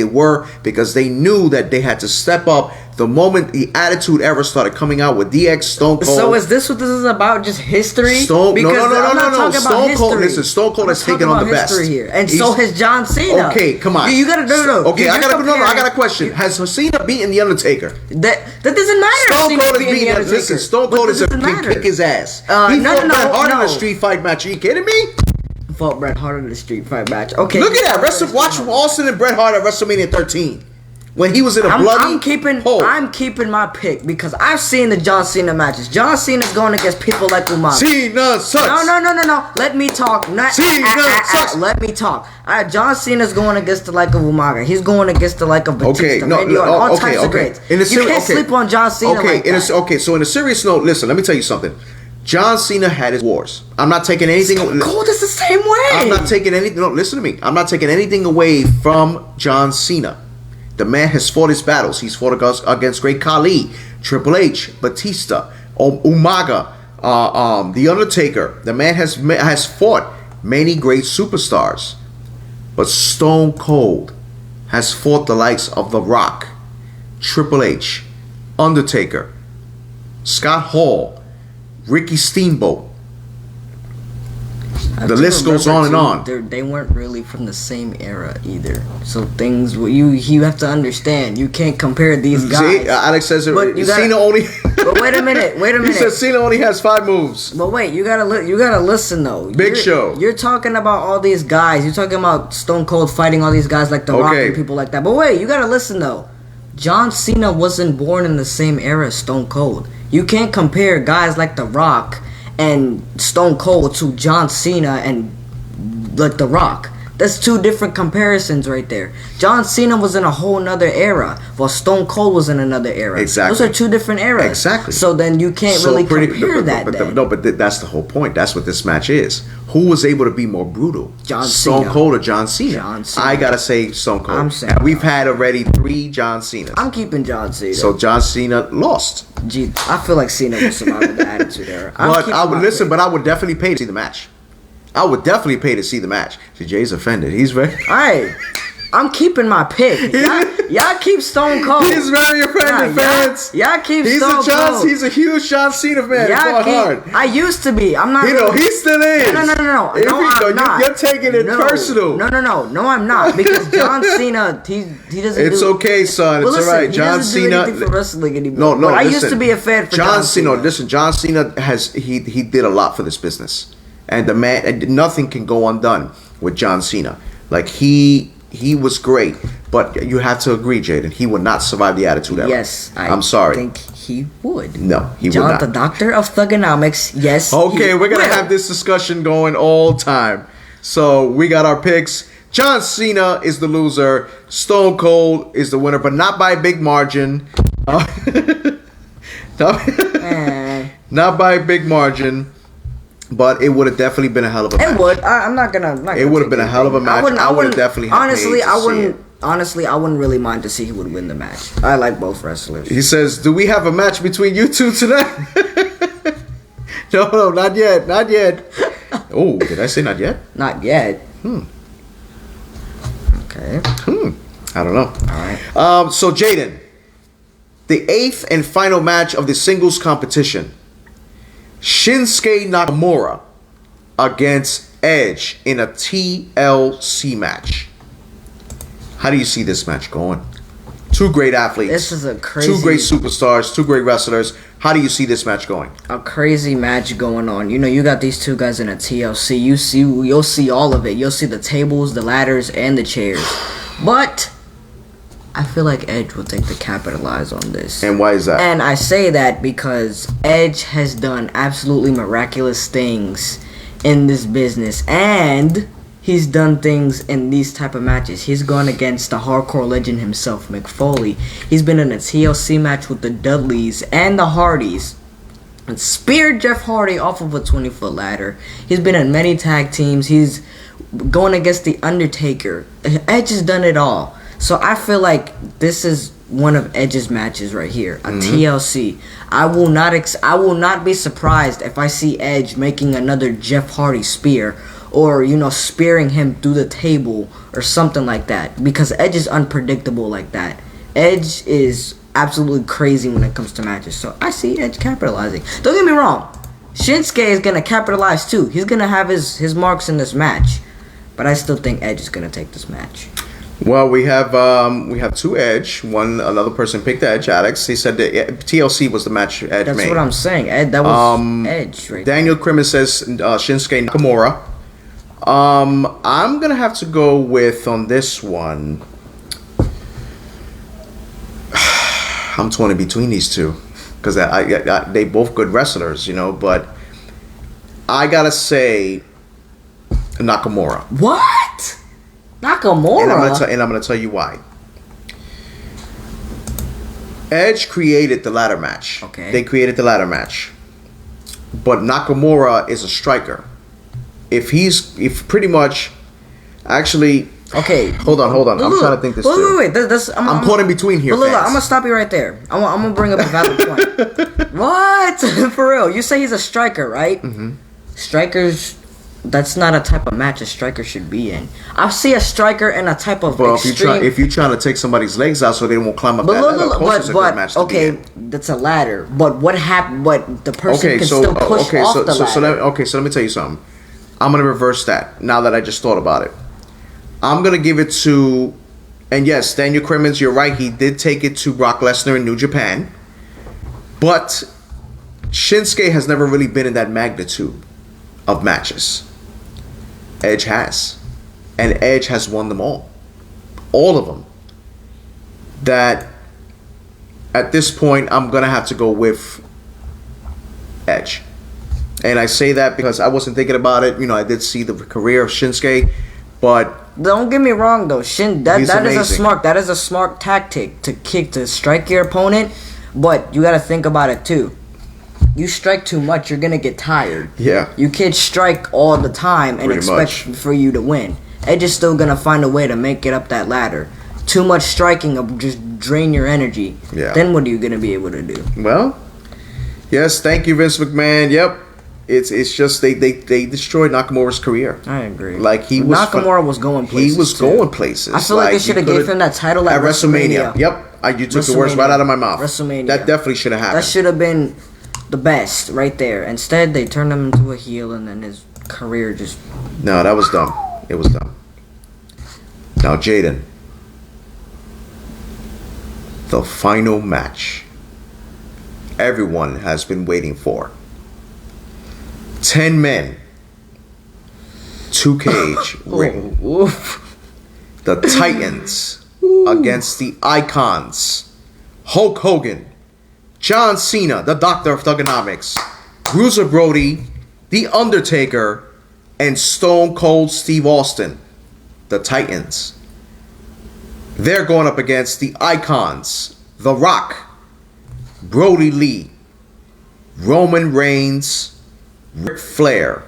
were, because they knew that they had to step up the moment the Attitude Era started coming out with DX, Stone Cold. So is this what this is about? Just history? No. I'm not talking about Stone Cold. history. Listen, Stone Cold I'm has taken talking on the about best. history here, and so has John Cena. Okay, come on. You gotta no. Okay, I got a question. Has Cena beaten the Undertaker? That doesn't matter. Stone Cold is beating beating. the Undertaker. Listen, Stone Cold is can kick his ass. He fought Bret Hart in a street fight match. Are you kidding me? Fought Bret Hart in the street fight match. Okay. Look at that. Watch Austin and Bret Hart at WrestleMania 13. When he was in a bloody hole. I'm keeping my pick because I've seen the John Cena matches. John Cena's going against people like Umaga. Cena sucks. No. Let me talk. Let me talk. John Cena's going against the like of Umaga. He's going against the like of Batista. All types of greats. You can't sleep on John Cena like that. Okay, so in a serious note, listen, let me tell you something. John Cena had his wars. I'm not taking anything. Stone Cold is the same way. I'm not taking anything. No, listen to me. I'm not taking anything away from John Cena. The man has fought his battles. He's fought against Great Khali, Triple H, Batista, Umaga, The Undertaker. The man has fought many great superstars. But Stone Cold has fought the likes of The Rock, Triple H, Undertaker, Scott Hall, Ricky Steamboat. The list goes on and on. They weren't really from the same era either. So things you have to understand. You can't compare these guys. See, Alex says Cena only. But wait a minute. He says Cena only has 5 moves. But wait, you gotta listen though. Big Show. You're talking about all these guys. You're talking about Stone Cold fighting all these guys like The Rock and people like that. But wait, you gotta listen though. John Cena wasn't born in the same era as Stone Cold. You can't compare guys like The Rock and Stone Cold to John Cena and like The Rock. That's 2 different comparisons right there. John Cena was in a whole nother era, while Stone Cold was in another era. Exactly. Those are 2 different eras. Exactly. So then you can't really compare that. But that's the whole point. That's what this match is. Who was able to be more brutal? Stone Cold or John Cena? John Cena. I gotta say Stone Cold. I'm saying and we've had already 3 John Cenas. I'm keeping John Cena. So John Cena lost. Gee, I feel like Cena will survive the Attitude Era. But I would definitely pay to see the match. I would definitely pay to see the match. See, Jay's offended. He's very. Alright. I'm keeping my pick. Y'all keep Stone Cold. He's very offended, fans. Y'all keep Stone Cold. He's a huge John Cena fan. Hard. I used to be. I'm not. He still is. No. I'm not. You're taking it personal. No, I'm not. Because John Cena, he doesn't. It's okay, son. It's all right. John Cena. He doesn't do anything for wrestling anymore. No. But I used to be a fan for John Cena. Listen, John Cena he did a lot for this business, and the man, nothing can go undone with John Cena. Like he was great, but you have to agree, Jaden, he would not survive the Attitude Era. Yes, I'm sorry. I think he would. No, he would John, not. the Doctor of Thugonomics. Yes. Okay, we're gonna have this discussion going all time. So we got our picks. John Cena is the loser. Stone Cold is the winner, but not by a big margin. Not by a big margin. But it would have definitely been a hell of a match. It would. I'm not gonna. It would have been a hell of a match. I would have definitely. Honestly, I wouldn't really mind to see who would win the match. I like both wrestlers. He says, "Do we have a match between you two tonight?" No, not yet. Oh, did I say not yet? Not yet. Okay. I don't know. All right. So Jaden, the 8th and final match of the singles competition. Shinsuke Nakamura against Edge in a TLC match. How do you see this match going? Two great athletes. This is a crazy... Two great superstars, two great wrestlers. How do you see this match going? A crazy match going on. You know, you got these two guys in a TLC. You'll see all of it. You'll see the tables, the ladders, and the chairs. But I feel like Edge will take the capitalize on this. And why is that? And I say that because Edge has done absolutely miraculous things in this business. And he's done things in these type of matches. He's gone against the hardcore legend himself, Mick Foley. He's been in a TLC match with the Dudleys and the Hardys and speared Jeff Hardy off of a 20-foot ladder. He's been in many tag teams. He's going against The Undertaker. Edge has done it all. So I feel like this is one of Edge's matches right here, a TLC. I will not be surprised if I see Edge making another Jeff Hardy spear, or spearing him through the table or something like that, because Edge is unpredictable like that. Edge is absolutely crazy when it comes to matches. So I see Edge capitalizing. Don't get me wrong, Shinsuke is gonna capitalize too. He's gonna have his marks in this match, but I still think Edge is gonna take this match. Well, we have two Edge. Another person picked Edge. Alex. He said that TLC was the match Edge made. That's what I'm saying. That was Edge right Daniel Crimmins says Shinsuke Nakamura. I'm gonna have to go with on this one. I'm torn between these two because they both good wrestlers, but I gotta say Nakamura. What? Nakamura? And I'm gonna tell you why. Edge created the ladder match. Okay. They created the ladder match, but Nakamura is a striker. If pretty much, actually. Okay. Hold on. I'm trying to think this through. Wait. I'm caught in between here. Look, I'm gonna stop you right there. I'm gonna bring up a valid point. What? For real? You say he's a striker, right? Mm-hmm. Strikers. That's not a type of match a striker should be in. I see a striker in a type of extreme... if you're trying to take somebody's legs out so they won't climb up that ladder, of course it's a good match to be in. That's a ladder. But what happened? But the person can still push off the ladder. So let me tell you something. I'm gonna reverse that. Now that I just thought about it, I'm gonna give it to, and yes, Daniel Crimmins, you're right. He did take it to Brock Lesnar in New Japan, but Shinsuke has never really been in that magnitude of matches. Edge has. And Edge has won them all. All of them. That at this point, I'm going to have to go with Edge. And I say that because I wasn't thinking about it. I did see the career of Shinsuke, but... Don't get me wrong, though. That is a smart tactic to strike your opponent, but you got to think about it, too. You strike too much, you're gonna get tired. Yeah. You can't strike all the time and expect for you to win. Edge is still gonna find a way to make it up that ladder. Too much striking will just drain your energy. Yeah. Then what are you gonna be able to do? Well, yes, thank you, Vince McMahon. Yep. It's just they destroyed Nakamura's career. I agree. Like Nakamura was going places. He was going places. I feel like they should have gave him that title at WrestleMania. Yep, you took the words right out of my mouth. WrestleMania. That definitely should have happened. That should have been the best right there. Instead, they turned him into a heel, and then his career just. No, that was dumb. It was dumb. Now, Jaden, the final match everyone has been waiting for. 10 men, 2 cage ring. The Titans against the Icons. Hulk Hogan, John Cena, the Doctor of Thugonomics, Bruiser Brody, The Undertaker, and Stone Cold Steve Austin. The Titans. They're going up against the Icons. The Rock, Brody Lee, Roman Reigns, Ric Flair,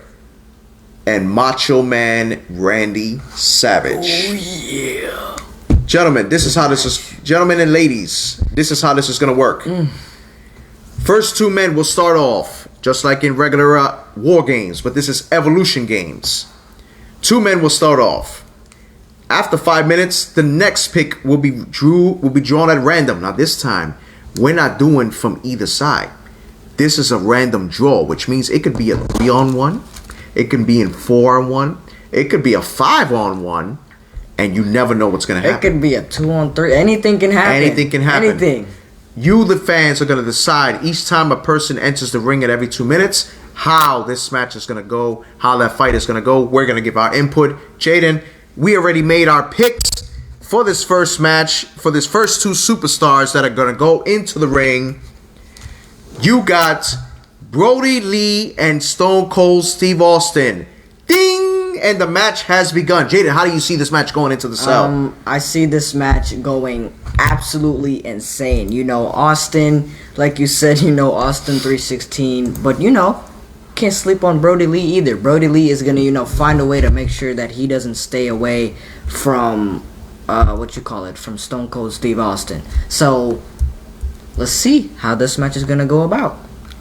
and Macho Man Randy Savage. Oh yeah. Gentlemen, gentlemen and ladies, this is how this is going to work. First 2 men will start off just like in regular war games, but this is Evolution games. 2 men will start off. After 5 minutes, the next pick will be drawn at random. Now this time, we're not doing from either side. This is a random draw, which means it could be a 3-on-1, it can be in 4-on-1, it could be a 5-on-1, and you never know what's going to happen. It could be a 2-on-3. Anything can happen. Anything can happen. Anything. You, the fans, are going to decide each time a person enters the ring at every 2 minutes how this match is going to go, how that fight is going to go. We're going to give our input. Jaden, we already made our picks for this first match, for this first 2 superstars that are going to go into the ring. You got Brody Lee and Stone Cold Steve Austin. Ding! And the match has begun. Jaden, how do you see this match going into the cell? I see this match going absolutely insane. You know, Austin, like you said, Austin 316. But, can't sleep on Brody Lee either. Brody Lee is going to, find a way to make sure that he doesn't stay away from, from Stone Cold Steve Austin. So, let's see how this match is going to go about.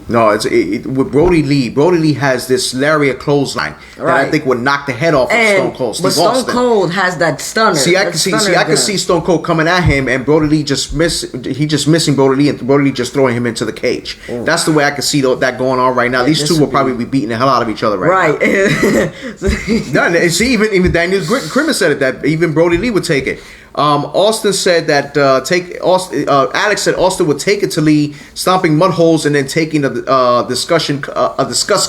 No, with Brody Lee. Brody Lee has this lariat clothesline that I think would knock the head off of Stone Cold Steve Austin. But Stone Cold has that stunner. I can see Stone Cold coming at him, and Brody Lee just missing Brody Lee, and Brody Lee just throwing him into the cage. Ooh. That's the way I can see that going on right now. Yeah, these 2 will probably be beating the hell out of each other right now. No, see, even Daniel Crimmins said it, that even Brody Lee would take it. Austin said that Alex said Austin would take it to Lee, stomping mud holes and then taking a discussed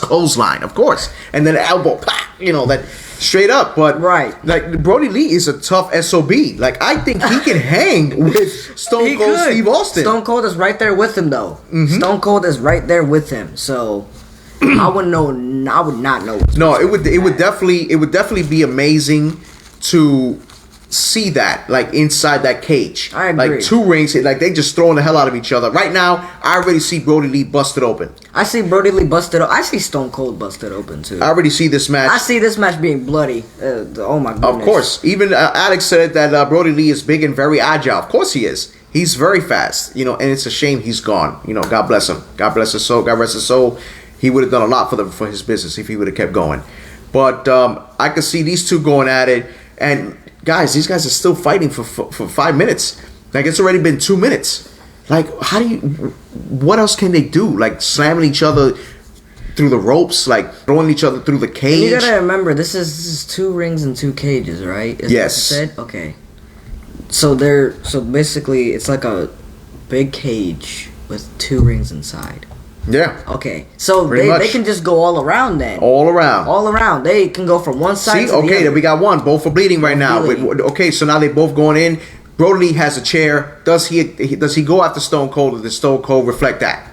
clothesline, of course, and then an elbow, that straight up. But like Brody Lee is a tough SOB. Like I think he can hang with Stone Cold Steve Austin. Stone Cold is right there with him, though. Mm-hmm. Stone Cold is right there with him. So I would not know. No, it would definitely be amazing to see that, like, inside that cage. I agree. Like 2 rings, like they just throwing the hell out of each other. Right now, I already see Brody Lee busted open. I see Brody Lee busted open. I see Stone Cold busted open too. I already see this match. I see this match being bloody. Oh my goodness. Of course. Even Alex said that Brody Lee is big and very agile. Of course he is. He's very fast. And it's a shame he's gone. God bless him. God bless his soul. God rest his soul. He would have done a lot for his business if he would have kept going. But I could see these 2 going at it. And guys, these guys are still fighting for 5 minutes. Like, it's already been 2 minutes. Like, what else can they do? Like, slamming each other through the ropes, like throwing each other through the cage. And you gotta remember, this is 2 rings and 2 cages, right? Is yes. That what you said? Okay. So basically, it's like a big cage with 2 rings inside. Yeah. Okay. So they can just go all around then. All around. All around. They can go from one side to the other. Okay, then we got one. Both are bleeding right now. Okay, so now they both going in. Brody Lee has a chair. Does he go after Stone Cold, or does Stone Cold reflect that?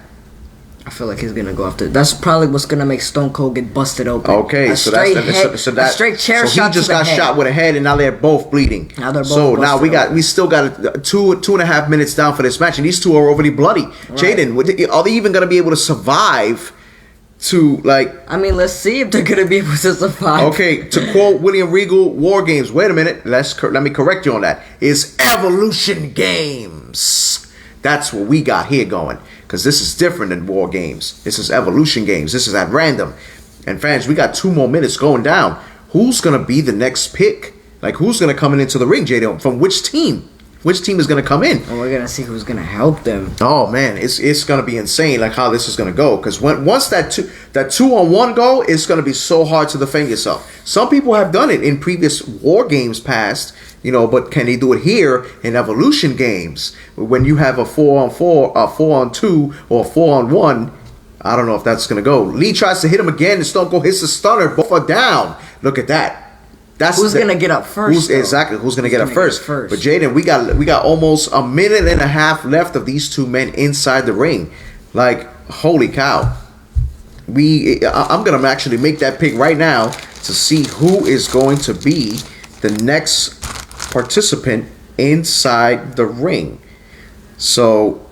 I feel like he's gonna go after. That's probably what's gonna make Stone Cold get busted open. Okay, a straight chair shot. So he just got shot with a head, and now they're both bleeding. Now they're both. So now we still got 2.5 minutes down for this match, and these 2 are already bloody. Right. Jaden, are they even gonna be able to survive? I mean, let's see if they're gonna be able to survive. Okay, to quote William Regal, War Games. Wait a minute, let me correct you on that. It's Evolution Games. That's what we got here going. because this is different than War Games. This is Evolution Games. This is at random. And fans, we got 2 more minutes going down. Who's going to be the next pick? Like, who's going to come into the ring, Jaden? From which team? Which team is going to come in? And we're going to see who's going to help them. Oh, man, it's going to be insane, like, how this is going to go. Because once that 2-on-1 go, it's going to be so hard to defend yourself. Some people have done it in previous War Games past, you know, but can they do it here in Evolution Games? When you have a 4-on-4, a 4-on-2, or a 4-on-1, I don't know if that's going to go. Lee tries to hit him again, and Stone Cold hits the stunner. Both are down. Look at that. Who's going to get up first? Who's going to get up first? But Jaden, we got almost a minute and a half left of these 2 men inside the ring. Like, holy cow. I'm going to actually make that pick right now to see who is going to be the next participant inside the ring. So,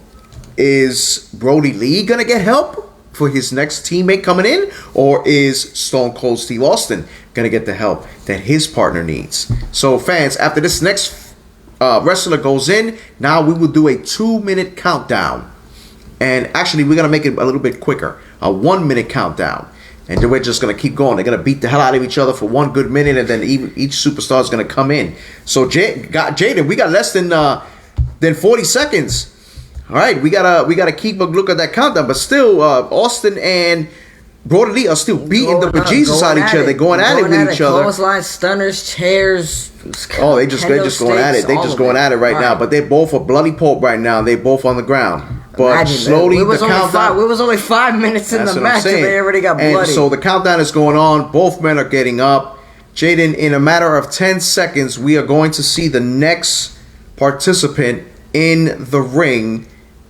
is Brody Lee going to get help for his next teammate coming in, or is Stone Cold Steve Austin going to get the help that his partner needs? So fans, after this next wrestler goes in, now we will do a 2-minute countdown. And actually, we're going to make it a little bit quicker, a 1-minute countdown. And then we're just going to keep going. They're going to beat the hell out of each other for 1 good minute, and then each superstar is going to come in. So Jaden, we got less than 40 seconds. All right, we gotta keep a look at that countdown, but still, Austin and Brody Lee are still beating the bejesus out of each other. They're going at it with each other. Clotheslines, stunners, chairs. Oh, they're just going at it. They're just going at it right now. But they both are bloody pulp right now. They both on the ground. But imagine, slowly the countdown. It was only 5 minutes in the match, and they already got bloody. And so the countdown is going on. Both men are getting up. Jaden, in a matter of 10 seconds, we are going to see the next participant in the ring.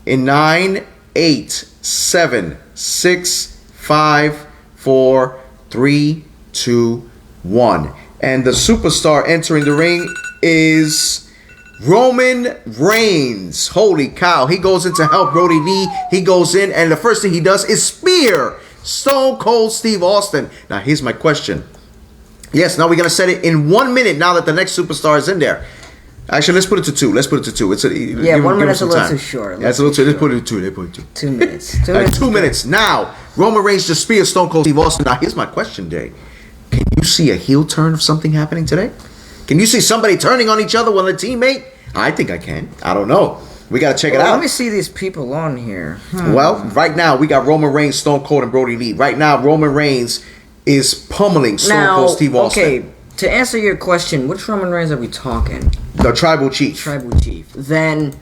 In 9, 8, 7, 6, 5, 4, 3, 2, 1. And the superstar entering the ring is Roman Reigns. Holy cow. He goes in to help Brody Lee. He goes in, and the first thing he does is spear Stone Cold Steve Austin. Now, here's my question. Yes, now we're going to set it in 1 minute now that the next superstar is in there. Actually, let's put it to 2. Let's put it to 2. 1 minute's a little too short. That's a little too. Let's put it to 2. Let's put it to 2. 2 minutes. 2 minutes. 2 minutes. Now, Roman Reigns just spears Stone Cold Steve Austin. Now, here's my question, Jay. Can you see a heel turn of something happening today? Can you see somebody turning on each other with a teammate? I think I can. I don't know. We got to check it out. Let me see these people on here. Well, right now, we got Roman Reigns, Stone Cold, and Brody Lee. Right now, Roman Reigns is pummeling Stone Cold Steve Austin. Okay, to answer your question, which Roman Reigns are we talking? The Tribal Chief. Tribal Chief. Then,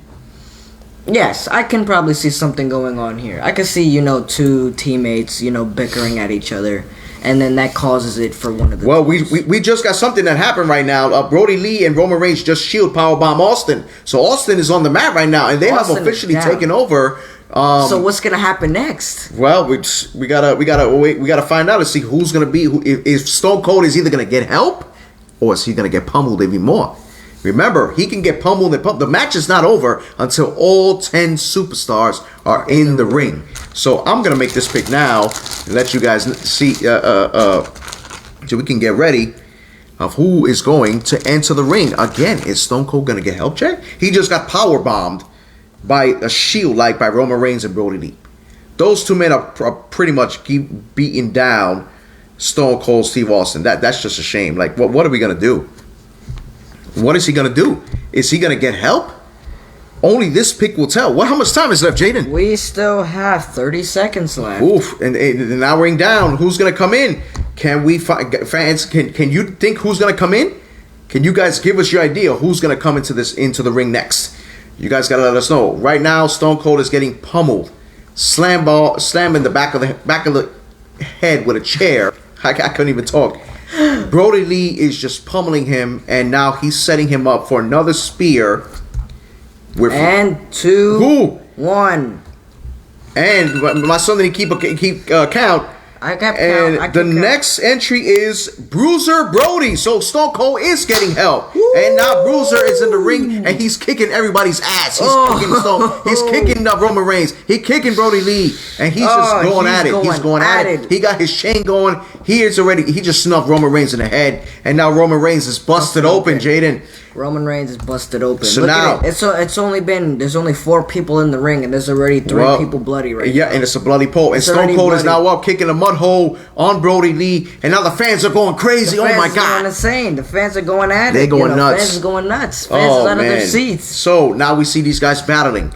yes, I can probably see something going on here. I can see, 2 teammates, bickering at each other. And then that causes it for one of the... Well, we just got something that happened right now. Brody Lee and Roman Reigns just shield powerbomb Austin. So Austin is on the mat right now, and they have officially taken over. So what's gonna happen next? Well, we gotta find out and see who's gonna be. If Stone Cold is either gonna get help, or is he gonna get pummeled even more? Remember, he can get pummeled and pummeled. The match is not over until all 10 superstars are in the ring. So I'm gonna make this pick now and let you guys see, so we can get ready of who is going to enter the ring. Again, is Stone Cold gonna get help, Jack? He just got power bombed by a shield like by Roman Reigns and Brody Lee. Those 2 men are pretty much beating down Stone Cold Steve Austin. That's just a shame. Like, what are we gonna do? What is he going to do? Is he going to get help? Only this pick will tell. How much time is left, Jaden? We still have 30 seconds left. Oof, and now we're down. Who's going to come in? Can we fans? Can you think who's going to come in? Can you guys give us your idea who's going to come into the ring next? You guys got to let us know. Right now, Stone Cold is getting pummeled, slamming the back of the head with a chair. I couldn't even talk. Brody Lee is just pummeling him, and now he's setting him up for another spear. And 2, 1. And my son didn't keep count. I kept And count. the next entry is Bruiser Brody. So Stone Cold is getting help. And now Bruiser is in the ring and he's kicking everybody's ass. He's kicking Roman Reigns. He's kicking Brody Lee. And he's just going at it. He's going at it. He got his chain going. He just snuffed Roman Reigns in the head. And now Roman Reigns is busted open, Jaden. Roman Reigns is busted open. So Look now at it. There's only 4 people in the ring, and there's already 3 people bloody right now. Yeah, and it's a bloody pole. And Stone Cold is now up, kicking a mud hole on Brody Lee, and now the fans are going crazy. Oh my God! The fans are going insane. The fans are going at it. They're going nuts. Fans are going nuts. Fans are out of their seats. So now we see these guys battling.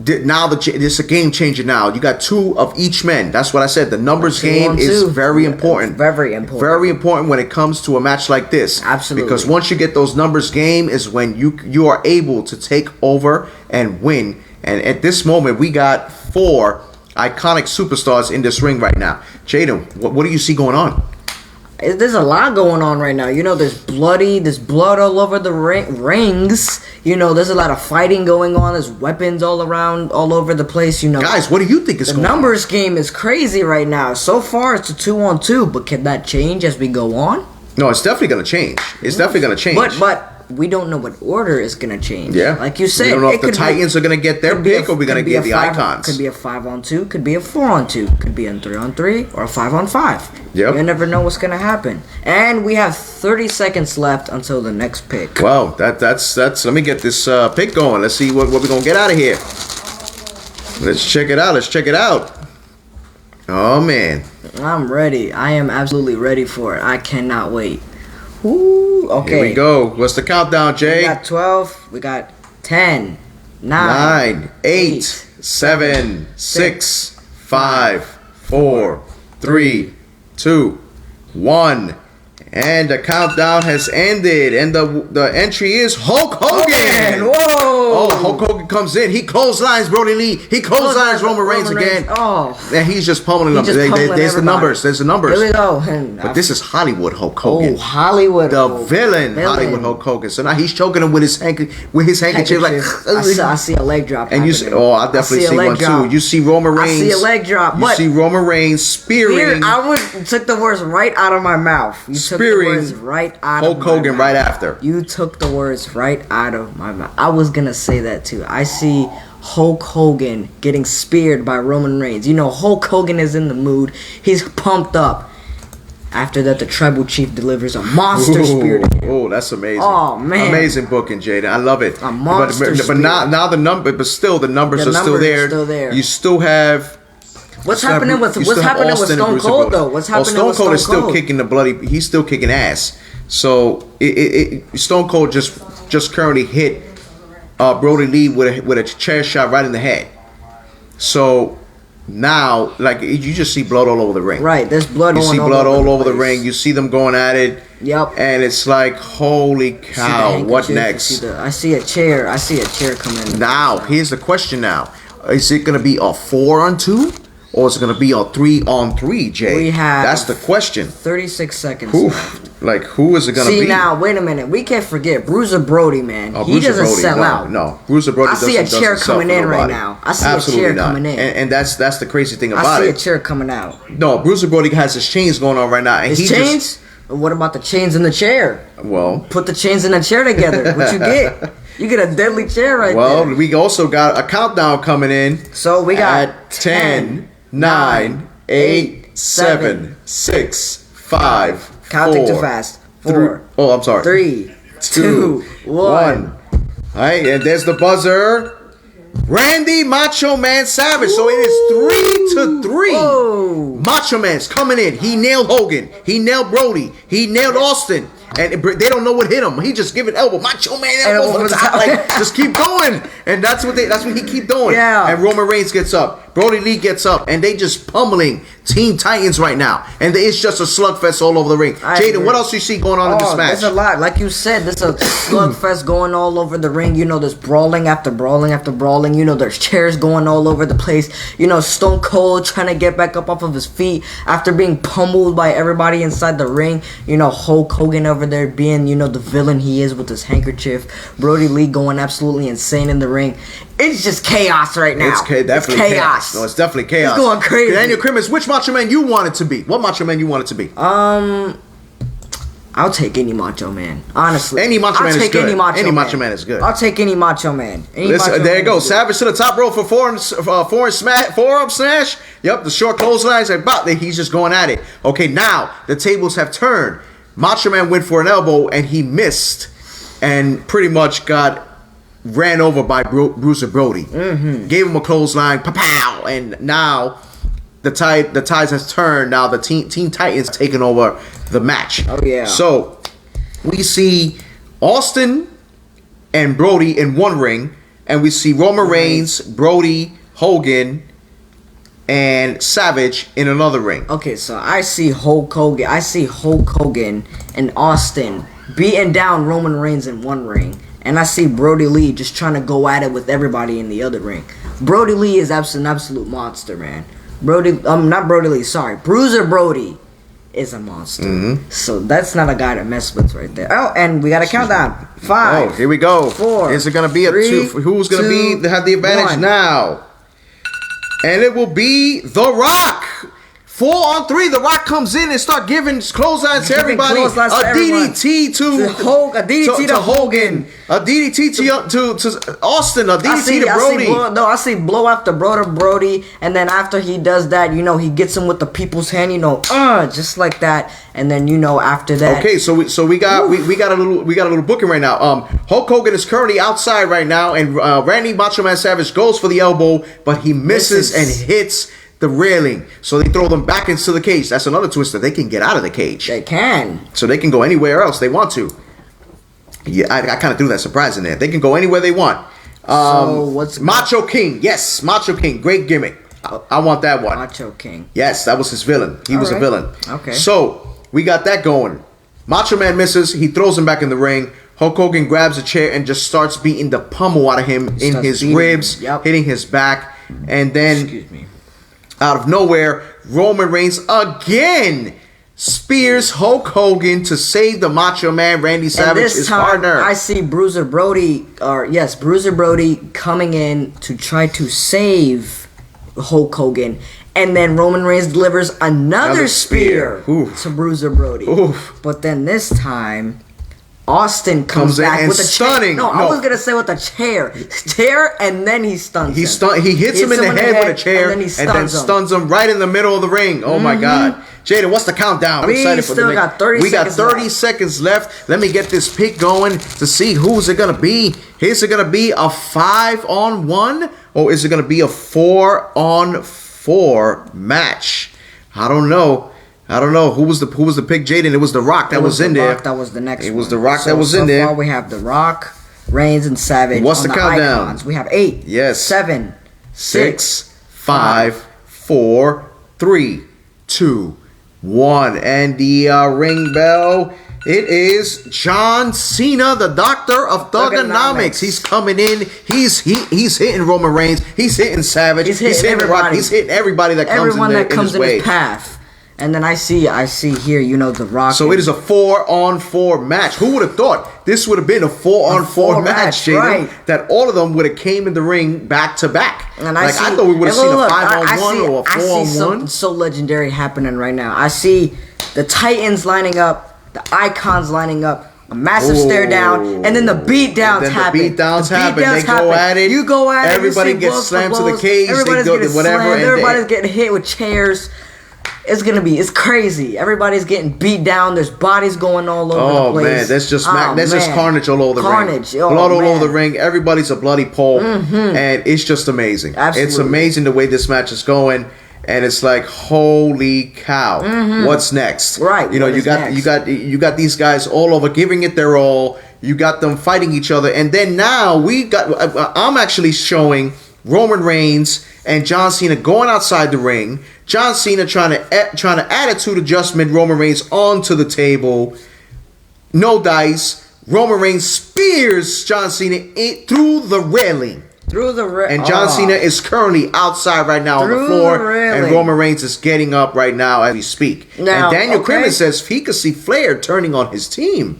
Now it's a game changer. Now you got 2 of each man. That's what I said. The numbers game is very important. Very important. Very important when it comes to a match like this. Absolutely. Because once you get those numbers game is when you are able to take over and win. And at this moment, we got 4 iconic superstars in this ring right now. Jaden, what do you see going on? There's a lot going on right now. There's blood all over the rings. There's a lot of fighting going on. There's weapons all around, all over the place. Guys, what do you think is going on? The numbers game is crazy right now. So far, it's a 2-on-2, but can that change as we go on? No, it's definitely going to change. It's definitely going to change. But we don't know what order is going to change. Yeah. Like you said, we don't know if the Titans are going to get their pick or we're going to get the Icons. Could be a 5-on-2, could be a 4-on-2, could be a 3-on-3, or a 5-on-5. Yep. You never know what's going to happen. And we have 30 seconds left until the next pick. Well, that's. Let me get this pick going. Let's see what we're going to get out of here. Let's check it out. Oh, man. I'm ready. I am absolutely ready for it. I cannot wait. Ooh, okay. Here we go. What's the countdown, Jay? We got 12. We got 10, 9, 8, 7, 6, 5, 4, 3, 2, 1. And the countdown has ended. And the entry is Hulk Hogan. Whoa. Oh, Hulk Hogan comes in. He clotheslines Brody Lee. He clotheslines Roman Reigns again. Oh. And he's just pummeling them. There's the numbers. There's the numbers. Here we go. But this is Hollywood Hulk Hogan. Oh, Hollywood. The villain Hollywood Hulk Hogan. So now he's choking him with his handkerchief. Like, I see a leg drop. And you see, I definitely see one too. You see Roman Reigns. I see a leg drop. You see Roman Reigns spearing. I took the words right out of my mouth. You took the words right out Hulk of Hogan my mouth. right after. You took the words right out of my mouth. I was gonna say that too. I see Hulk Hogan getting speared by Roman Reigns. Hulk Hogan is in the mood. He's pumped up. After that, the tribal chief delivers a monster spear to him. Oh, that's amazing. Oh, man. Amazing booking, Jaden. I love it. A monster but now the number, but still the numbers are still there. You still have. What's happening with Stone Cold though? What's happening with Stone Cold? Stone Cold is still kicking the bloody. He's still kicking ass. So Stone Cold just currently hit Brody Lee with a chair shot right in the head. So now, like, you just see blood all over the ring. Right, there's blood. You see blood all over the ring. You see them going at it. Yep. And it's like, holy cow! What next? I see a chair. Coming. Now, here's the question. Now, is it going to be a 4-on-2? Or is it going to be a 3-on-3, Jay? That's the question. 36 seconds left. Like, who is it going to be? See, now, wait a minute. We can't forget Bruiser Brody, man. He doesn't sell out. No, Bruiser Brody doesn't sell. I see a chair coming in right now. I see a chair coming in. And that's the crazy thing about it. I see a chair coming out. No, Bruiser Brody has his chains going on right now. And his chains? What about the chains in the chair? Well. Put the chains in the chair together. What you get? You get a deadly chair right there. Well, we also got a countdown coming in. So we got at 10. 9, 8, 7, 6, 5, Counting too fast. 4. Oh, I'm sorry. 3, 2, 1. All right, and there's the buzzer. Randy Macho Man Savage. So it is 3-3. Whoa. Macho Man's coming in. He nailed Hogan. He nailed Brody. He nailed Austin. And they don't know what hit him. He just give an elbow. Macho Man elbow from the top. Like, just keep going. And that's what he keep doing. Yeah. And Roman Reigns gets up. Brody Lee gets up. And they just pummeling Teen Titans right now. And it's just a slugfest all over the ring. Jaden, what else you see going on in this match? There's a lot. Like you said, there's a slugfest going all over the ring. There's brawling after brawling after brawling. There's chairs going all over the place. Stone Cold trying to get back up off of his feet after being pummeled by everybody inside the ring. Hulk Hogan over there being, the villain he is with his handkerchief. Brody Lee going absolutely insane in the ring. it's just chaos right now. Definitely chaos. No, it's definitely chaos. It's going crazy. Daniel Crimmins, which Macho Man you want it to be? What Macho Man you want it to be? I'll take any Macho Man. Honestly, any Macho Man is good. Any Macho Man is good. I'll take any Macho Man. There you go. Savage to the top rope for forearm smash. Yep, the short clotheslines. He's just going at it. Okay, now the tables have turned. Macho Man went for an elbow and he missed, and pretty much got ran over by Bruiser Brody. Gave him a clothesline, pow, and now the tides has turned. Now the Teen Titans taking over the match. Oh yeah. So we see Austin and Brody in one ring, and we see Roman Reigns, Brody, Hogan, and Savage in another ring. Okay, so I see Hulk Hogan and Austin beating down Roman Reigns in one ring. And I see Brody Lee just trying to go at it with everybody in the other ring. Brody Lee is an absolute monster, man. Bruiser Brody is a monster. So that's not a guy to mess with right there. Oh, and we got a countdown. 5. Oh, here we go. 4. Is it going to be a 2? Who's going to have the advantage 1. now? And it will be The Rock. 4-on-3, The Rock comes in and start giving clotheslines to everybody. DDT to Hogan, a DDT to Hogan, a DDT to Austin, a DDT to Brody. I see blow after Brody, and then after he does that, he gets him with the people's hand, just like that, and then after that. Okay, so we got a little booking right now. Hulk Hogan is currently outside right now, and Randy Macho Man Savage goes for the elbow, but he misses and hits the railing, so they throw them back into the cage. That's another twist that they can get out of the cage. They can. So they can go anywhere else they want to. Yeah, I kind of threw that surprise in there. They can go anywhere they want. So what's Macho King? Yes, Macho King. Great gimmick. I want that one. Macho King. Yes, that was his villain. He was a villain. Okay. So we got that going. Macho Man misses. He throws him back in the ring. Hulk Hogan grabs a chair and just starts beating the pummel out of him in his ribs, hitting his back, and then out of nowhere, Roman Reigns again spears Hulk Hogan to save the Macho Man. Randy Savage, his partner. I see Bruiser Brody coming in to try to save Hulk Hogan. And then Roman Reigns delivers another spear to Bruiser Brody. But then this time, Austin comes back with a chair. I was gonna say with a chair, and then he stuns him. He hits him in the head with a chair, and then stuns him right in the middle of the ring. Oh my God, Jaden, what's the countdown? I'm excited for the next. We got 30 seconds left. Let me get this pick going to see who's it gonna be. Is it gonna be a 5-on-1 or is it gonna be a 4-on-4 match? I don't know. Who was the pick, Jaden? It was The Rock that was in there. That was the next one. It was The Rock that was in there. So far we have The Rock, Reigns, and Savage. What's the countdown? Icons. We have 8. Yes. 7. 6. 5. 4. 3. 2. 1. And the ring bell. It is John Cena, the Doctor of Thuganomics. He's coming in. He's hitting Roman Reigns. He's hitting Savage. He's hitting everybody. He's hitting everybody that comes in his path. And then I see here, The Rock. So it is a 4-on-4 match. Who would have thought this would have been a 4-on-4 match, Jaden? Right. That all of them would have came in the ring back to back. And I thought we would have seen a 5-on-1 or a 4-on-1. I see something so legendary happening right now. I see the Titans lining up, the Icons lining up, a massive stare down, and then the beatdowns happen. They go at it. You go at it. Everybody gets slammed to the cage. Everybody's getting slammed. Everybody's getting hit with chairs. It's crazy. Everybody's getting beat down. There's bodies going all over the place. Oh man, that's just carnage all over the ring. Blood all over the ring. Everybody's a bloody pulp, and it's just amazing. Absolutely. It's amazing the way this match is going, and it's like, holy cow, what's next? Right. You got these guys all over giving it their all. You got them fighting each other, and then now I'm actually showing Roman Reigns and John Cena going outside the ring. John Cena trying to attitude adjustment Roman Reigns onto the table. No dice. Roman Reigns spears John Cena through the railing. And John Cena is currently outside right now on the floor. And Roman Reigns is getting up right now as we speak. Now, and Daniel Crimmins says he could see Flair turning on his team.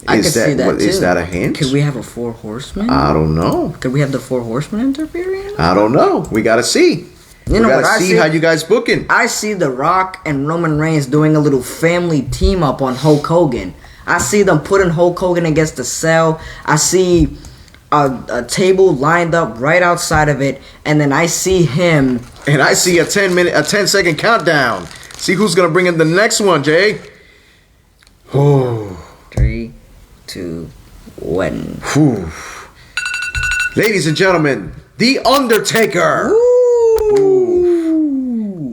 I could see that too. Is that a hint? Could we have a 4 horsemen? I don't know. Could we have the 4 horsemen interfering? I don't know. We gotta see. You know what I see see? how you guys booking. I see The Rock and Roman Reigns doing a little family team up on Hulk Hogan. I see them putting Hulk Hogan against the cell. I see a table lined up right outside of it, and then I see him. And I see a 10-second countdown. See who's gonna bring in the next one, Jay. Oh. 3, 2, 1. Whew. Ladies and gentlemen, The Undertaker. Ooh.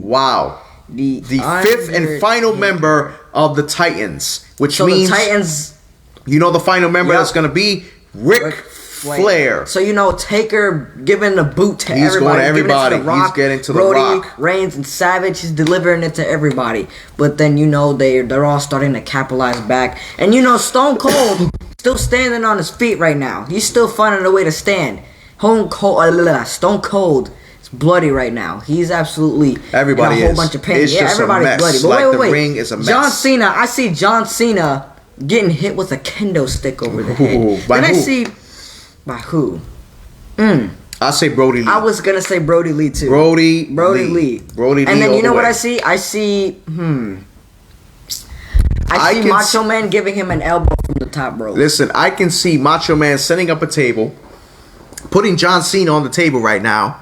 Wow. The fifth and final member of the Titans, which means the Titans. You know the final member that's going to be Ric Flair. So Taker giving the boot to He's everybody. going to everybody. Giving it to the Rock, He's getting to the Brody, Rock. Reigns, and Savage. He's delivering it to everybody. But then they're all starting to capitalize back. And Stone Cold still standing on his feet right now. He's still finding a way to stand. Stone Cold is bloody right now. He's absolutely everybody in a whole bunch of pain. It's just everybody's a mess. bloody. But like wait. The ring is a mess. John Cena. I see John Cena getting hit with a kendo stick over the head. By then who? I see. By who? I say Brody Lee. I was gonna say Brody Lee too. Brody Lee. Brody Lee. And then you know what I see? see? I see Macho Man giving him an elbow from the top rope. Listen, I can see Macho Man setting up a table, putting John Cena on the table right now,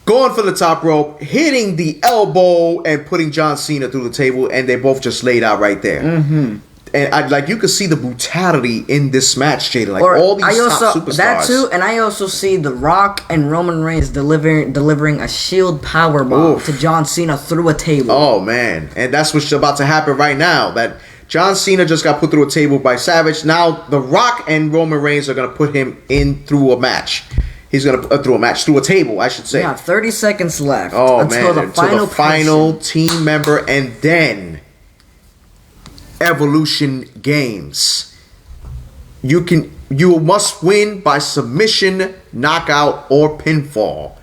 going for the top rope, hitting the elbow, and putting John Cena through the table, and they both just laid out right there. Mm-hmm. And you could see the brutality in this match, Jaden. Like all these top superstars. That too, and I also see The Rock and Roman Reigns delivering a Shield powerbomb to John Cena through a table. Oh man, and that's what's about to happen right now. That John Cena just got put through a table by Savage. Now The Rock and Roman Reigns are gonna put him in through a match. He's gonna put through a table, I should say. Yeah, 30 seconds left. Oh until man, until the final team member, and then Evolution Games. You must win by submission, knockout, or pinfall.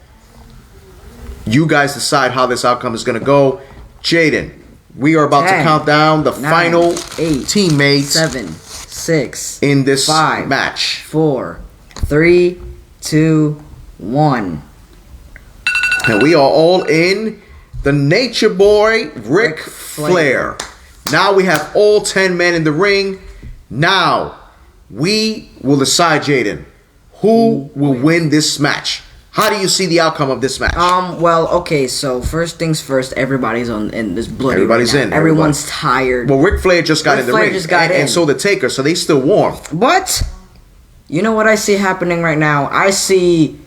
You guys decide how this outcome is gonna go. Jaden, we are about 10, to count down the 9, final 8, teammates 7, 6 in this 5, match. 4, 3, 2, 1. And we are all in the Nature Boy, Ric Flair. Now we have all 10 men in the ring. Now we will decide, Jaden, who will win this match. How do you see the outcome of this match? Well, okay, so first things first, everybody's in this bloody. Everybody's right in. Everyone's tired. Well, Ric Flair just got in the ring. And so the Taker, so they still warm. But you know what I see happening right now? I see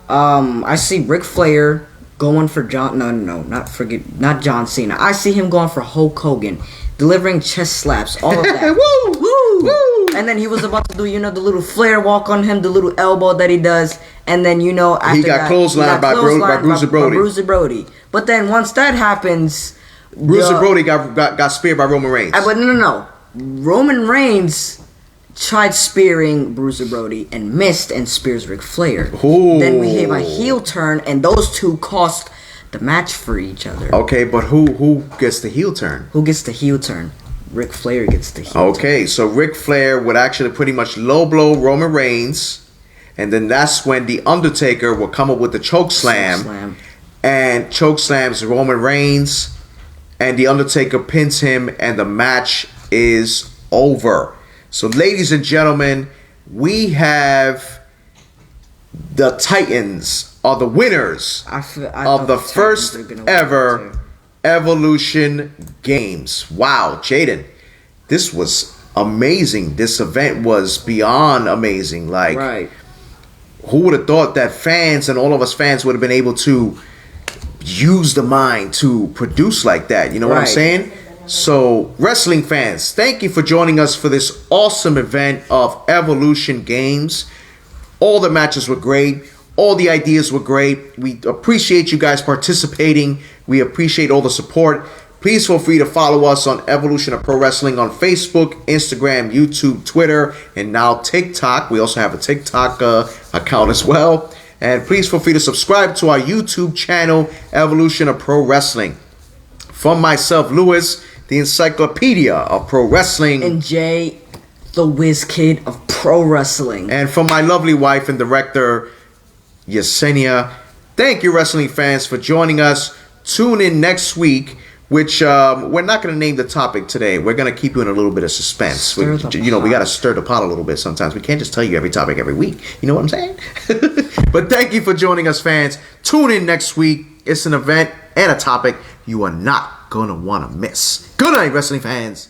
Ric Flair going for not John Cena. I see him going for Hulk Hogan, delivering chest slaps, all of that. Woo! Woo! And then he was about to do, the little Flair walk on him, the little elbow that he does, and then after he got clotheslined by Bruiser Brody. Bruiser Brody. But then once that happens, Bruiser Brody got speared by Roman Reigns. But no. Roman Reigns tried spearing Bruiser Brody and missed and spears Ric Flair. Ooh. Then we have a heel turn, and those two cost the match for each other. Okay, but who gets the heel turn? Who gets the heel turn? Ric Flair gets the heel turn. Okay, so Ric Flair would actually pretty much low blow Roman Reigns, and then that's when the Undertaker will come up with the choke slam. And choke slams Roman Reigns, and the Undertaker pins him, and the match is over. So, ladies and gentlemen, we have the Titans are the winners of the first ever Evolution Games. Wow, Jaden, this was amazing. This event was beyond amazing. Like, right. Who would have thought that fans and all of us fans would have been able to use the mind to produce like that? You know what I'm saying? So, wrestling fans, thank you for joining us for this awesome event of Evolution Games. All the matches were great. All the ideas were great. We appreciate you guys participating. We appreciate all the support. Please feel free to follow us on Evolution of Pro Wrestling on Facebook, Instagram, YouTube, Twitter, and now TikTok. We also have a TikTok account as well. And please feel free to subscribe to our YouTube channel, Evolution of Pro Wrestling. From myself, Lewis, the encyclopedia of pro wrestling. And Jay, the whiz kid of pro wrestling. And for my lovely wife and director, Yesenia, thank you, wrestling fans, for joining us. Tune in next week, which we're not going to name the topic today. We're going to keep you in a little bit of suspense. We got to stir the pot a little bit sometimes. We can't just tell you every topic every week. You know what I'm saying? But thank you for joining us, fans. Tune in next week. It's an event and a topic you are not going to want to miss. Good night, wrestling fans.